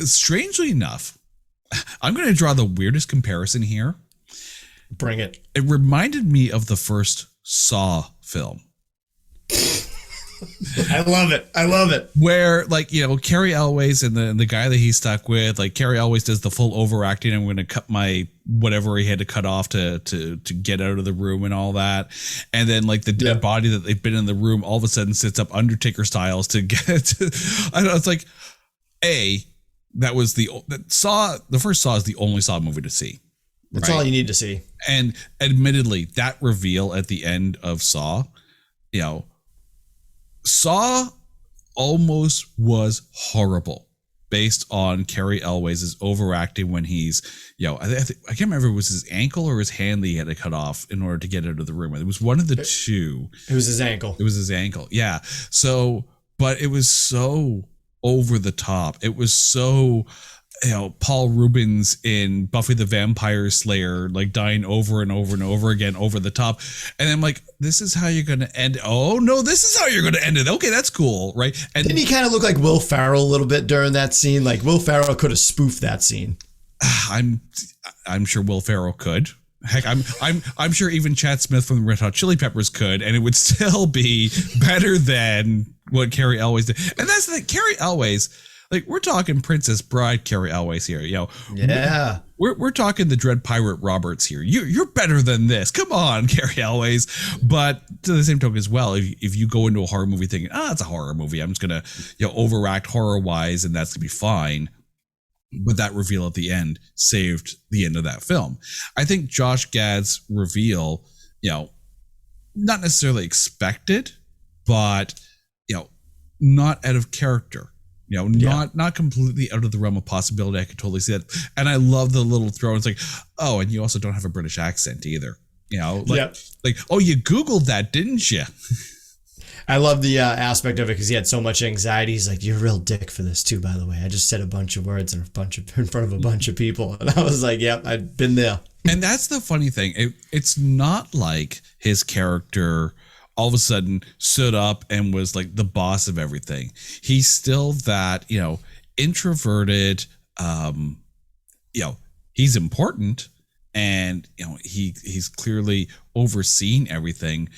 strangely enough, I'm going to draw the weirdest comparison here. Bring it. It reminded me of the first Saw film. I love it. Where, like, Carrie Elways and the guy that he's stuck with, like, Carrie Elways does the full overacting. I'm going to cut my whatever he had to cut off to get out of the room and all that. And then, like, the dead body that they've been in the room all of a sudden sits up Undertaker styles to get to, I don't know. It's like, that was the first Saw is the only Saw movie to see. That's all you need to see. And admittedly, that reveal at the end of Saw, Saw almost was horrible based on Carrie Elways' overacting when he's, I can't remember if it was his ankle or his hand that he had to cut off in order to get out of the room. It was one of the two. It was his ankle. Yeah. So, but it was so over the top. It was so, Paul Rubens in Buffy the Vampire Slayer, like dying over and over and over again over the top. And I'm like, this is how you're going to end. Oh no, this is how you're going to end it. Okay, that's cool. Right. And didn't he kind of look like Will Ferrell a little bit during that scene? Like Will Ferrell could have spoofed that scene. I'm sure Will Ferrell could. Heck, I'm sure even Chad Smith from the Red Hot Chili Peppers could, and it would still be better than what Carrie Elways did. And that's the thing, Carrie Elways, like we're talking Princess Bride Carrie Elways here, Yeah. We're talking the Dread Pirate Roberts here. You're better than this. Come on, Carrie Elways. But to the same token as well, if you go into a horror movie thinking, it's a horror movie, I'm just gonna overact horror wise, and that's gonna be fine. But that reveal at the end saved the end of that film. I think Josh Gad's reveal, not necessarily expected, but not out of character. Not completely out of the realm of possibility. I could totally see that. And I love the little throw. It's like, oh, and you also don't have a British accent either. Like, oh, you Googled that, didn't you? I love the aspect of it because he had so much anxiety. He's like, "You're a real dick for this too, by the way. I just said a bunch of words in front of a bunch of people." And I was like, "Yep, I've been there." And that's the funny thing. It's not like his character all of a sudden stood up and was like the boss of everything. He's still that, introverted, he's important and, he's clearly overseeing everything,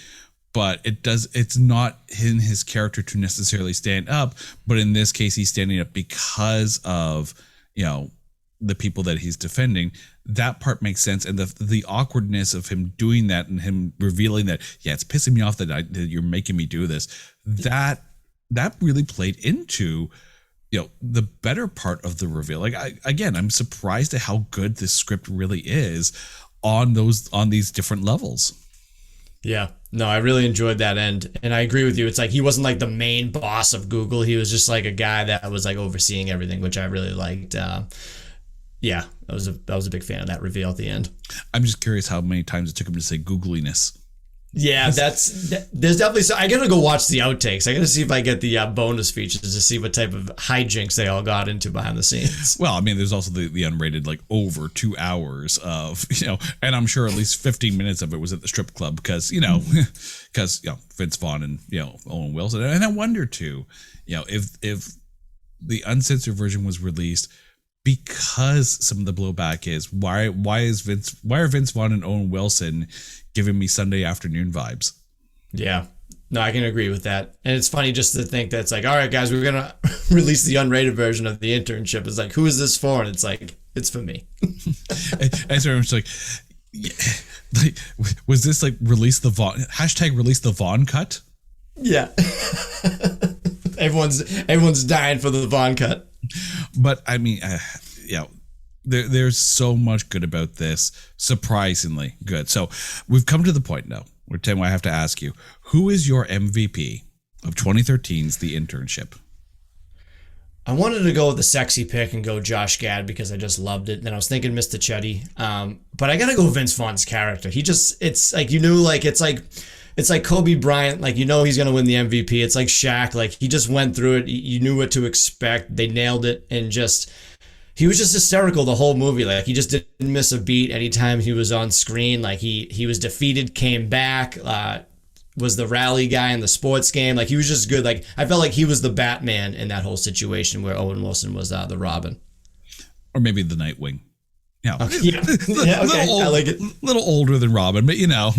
but it's not in his character to necessarily stand up. But in this case, he's standing up because of, the people that he's defending. That part makes sense. And the awkwardness of him doing that and him revealing that, it's pissing me off that you're making me do this. That really played into, the better part of the reveal. Like, I'm surprised at how good this script really is on these different levels. Yeah, no, I really enjoyed that end. And I agree with you. It's like, he wasn't like the main boss of Google. He was just like a guy that was like overseeing everything, which I really liked. Yeah, I was a big fan of that reveal at the end. I'm just curious how many times it took him to say googliness. Yeah, there's definitely. So I gotta go watch the outtakes. I gotta see if I get the bonus features to see what type of hijinks they all got into behind the scenes. Well, I mean, there's also the unrated, like over 2 hours of, and I'm sure at least 15 minutes of it was at the strip club because Vince Vaughn and Owen Wilson. And I wonder too, if the uncensored version was released, because some of the blowback is why are Vince Vaughn and Owen Wilson giving me Sunday afternoon vibes? Yeah, no, I can agree with that. And it's funny just to think that it's like, all right, guys, we're gonna release the unrated version of The Internship. It's like, who is this for? And it's like, it's for me. And so it's like was this like release the Vaughn cut? Yeah. everyone's dying for the Vaughn cut. But I mean, there's so much good about this. Surprisingly good. So we've come to the point now where, Tim, I have to ask you, who is your MVP of 2013's The Internship? I wanted to go with the sexy pick and go Josh Gad because I just loved it. Then I was thinking Mr. Chetty. But I gotta go Vince Vaughn's character. It's like Kobe Bryant, like, he's going to win the MVP. It's like Shaq, like, he just went through it. You knew what to expect. They nailed it. And he was just hysterical the whole movie. Like, he just didn't miss a beat anytime he was on screen. Like, he was defeated, came back, was the rally guy in the sports game. Like, he was just good. Like, I felt like he was the Batman in that whole situation where Owen Wilson was the Robin. Or maybe the Nightwing. Okay, I like it. A little older than Robin, but Yeah.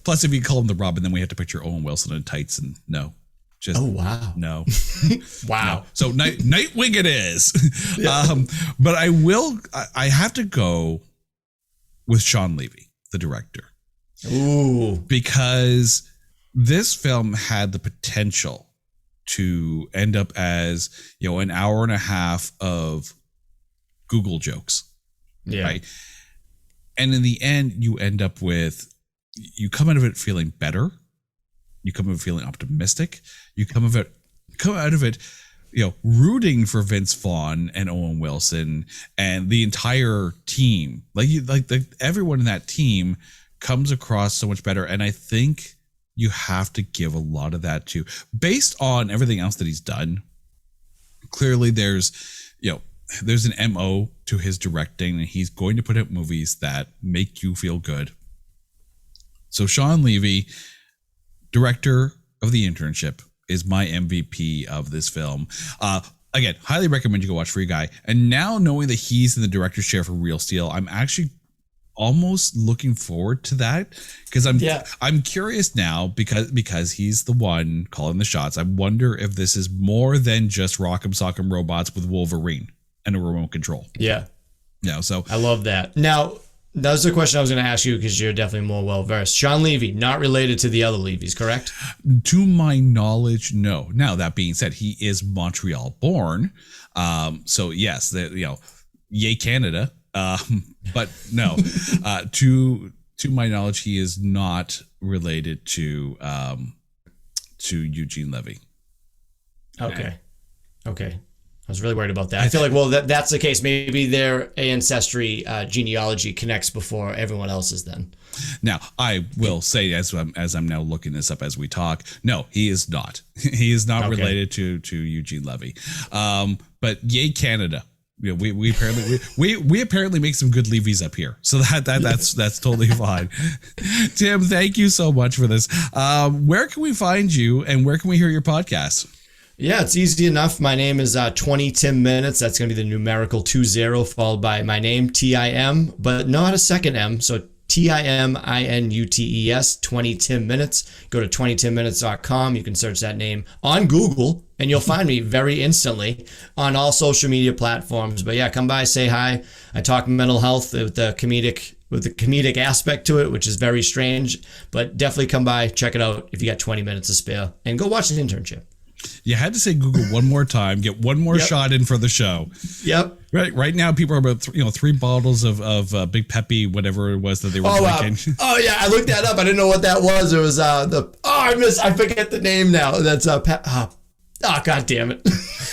Plus, if you call him the Robin, then we have to picture Owen Wilson in tights, and no. Just, oh, wow. No. Wow. No. So Nightwing it is. Yeah. But I have to go with Sean Levy, the director. Ooh. Because this film had the potential to end up as, an hour and a half of Google jokes. Yeah. Right. And in the end, you come out of it feeling better. You come out of it feeling optimistic. You come out of it, rooting for Vince Vaughn and Owen Wilson and the entire team. Everyone in that team comes across so much better. And I think you have to give a lot of that too, based on everything else that he's done. Clearly there's, there's an MO to his directing, and he's going to put out movies that make you feel good. So Sean Levy, director of The Internship, is my MVP of this film. Again, highly recommend you go watch Free Guy. And now knowing that he's in the director's chair for Real Steel, I'm actually almost looking forward to that, because I'm curious now because he's the one calling the shots. I wonder if this is more than just Rock'em Sock'em Robots with Wolverine and a remote control. Yeah. So I love that. Now, that was the question I was going to ask you, because you're definitely more well-versed. Sean Levy, not related to the other Levys, correct? To my knowledge, no. Now, that being said, he is Montreal born. So yes, yay Canada. But no, to my knowledge, he is not related to Eugene Levy. Okay. I was really worried about that. I feel like, well, that's the case. Maybe their ancestry genealogy connects before everyone else's then. Now, I will say, as I'm now looking this up as we talk, no, he is not. He is not related to Eugene Levy. But yay Canada. We apparently make some good Levies up here, so that's totally fine. Tim, thank you so much for this. Where can we find you, and where can we hear your podcast? Yeah, it's easy enough. My name is 20 Tim Minutes. That's going to be the numerical 20 followed by my name, TIM, but not a second M. So TIMINUTES, 20 Tim Minutes. Go to 20timminutes.com. You can search that name on Google, and you'll find me very instantly on all social media platforms. But yeah, come by, say hi. I talk mental health with the comedic aspect to it, which is very strange. But definitely come by, check it out if you got 20 minutes to spare, and go watch The Internship. You had to say Google one more time, get one more shot in for the show. Yep. Right now, people are about 3 bottles of Big Peppy, whatever it was that they were drinking. Yeah, I looked that up. I didn't know what that was. It was I forget the name now. That's God damn it.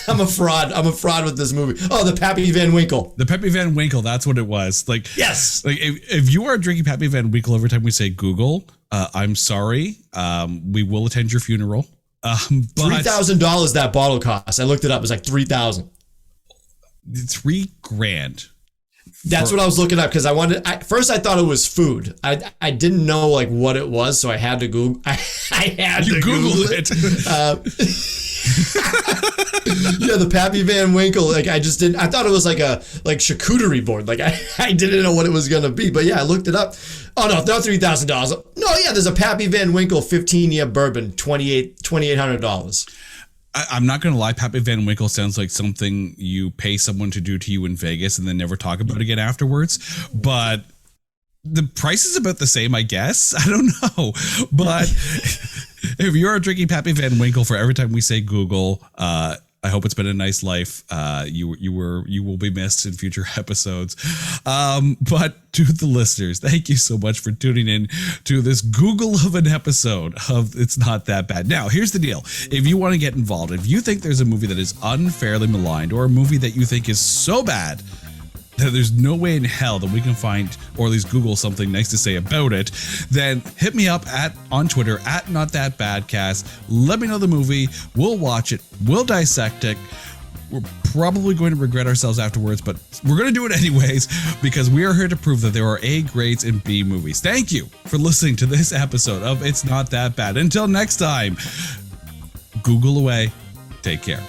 I'm a fraud with this movie. Oh, the Pappy Van Winkle. The Pappy Van Winkle, that's what it was. Yes. Like if you are drinking Pappy Van Winkle every time we say Google, I'm sorry. We will attend your funeral. But $3,000 that bottle cost. I looked it up. It was like $3,000. $3,000. That's what I was looking up, because first I thought it was food. I didn't know like what it was, so I had to Google. I had to Google it. Yeah, the Pappy Van Winkle. Like I just didn't. I thought it was like a charcuterie board. Like I didn't know what it was gonna be. But yeah, I looked it up. Oh no, not $3,000. No, yeah, there's a Pappy Van Winkle 15-year bourbon, $2,800. I'm not going to lie. Pappy Van Winkle sounds like something you pay someone to do to you in Vegas and then never talk about again afterwards. But the price is about the same, I guess. I don't know. But if you're drinking Pappy Van Winkle for every time we say Google, I hope it's been a nice life. You will be missed in future episodes. But to the listeners, thank you so much for tuning in to this Google of an episode of It's Not That Bad. Now, here's the deal. If you want to get involved, if you think there's a movie that is unfairly maligned, or a movie that you think is so bad that there's no way in hell that we can find, or at least Google something nice to say about it, then hit me up on Twitter at NotThatBadcast. Let me know the movie. We'll watch it. We'll dissect it. We're probably going to regret ourselves afterwards, but we're going to do it anyways, because we are here to prove that there are A grades and B movies. Thank you for listening to this episode of It's Not That Bad. Until next time, Google away. Take care.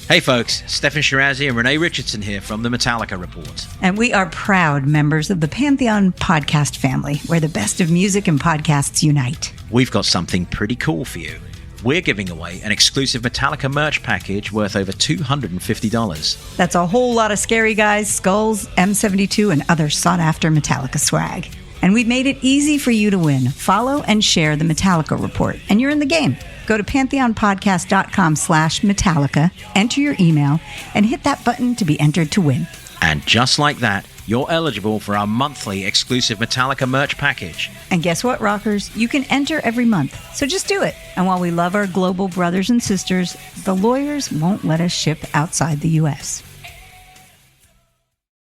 Hey folks, Stefan Shirazi and Renee Richardson here from the Metallica Report. And we are proud members of the Pantheon podcast family, where the best of music and podcasts unite. We've got something pretty cool for you. We're giving away an exclusive Metallica merch package worth over $250. That's a whole lot of Scary Guys, skulls, M72, and other sought-after Metallica swag. And we've made it easy for you to win. Follow and share the Metallica Report, and you're in the game. Go to pantheonpodcast.com/Metallica, enter your email, and hit that button to be entered to win. And just like that, you're eligible for our monthly exclusive Metallica merch package. And guess what, rockers? You can enter every month, so just do it. And while we love our global brothers and sisters, the lawyers won't let us ship outside the U.S.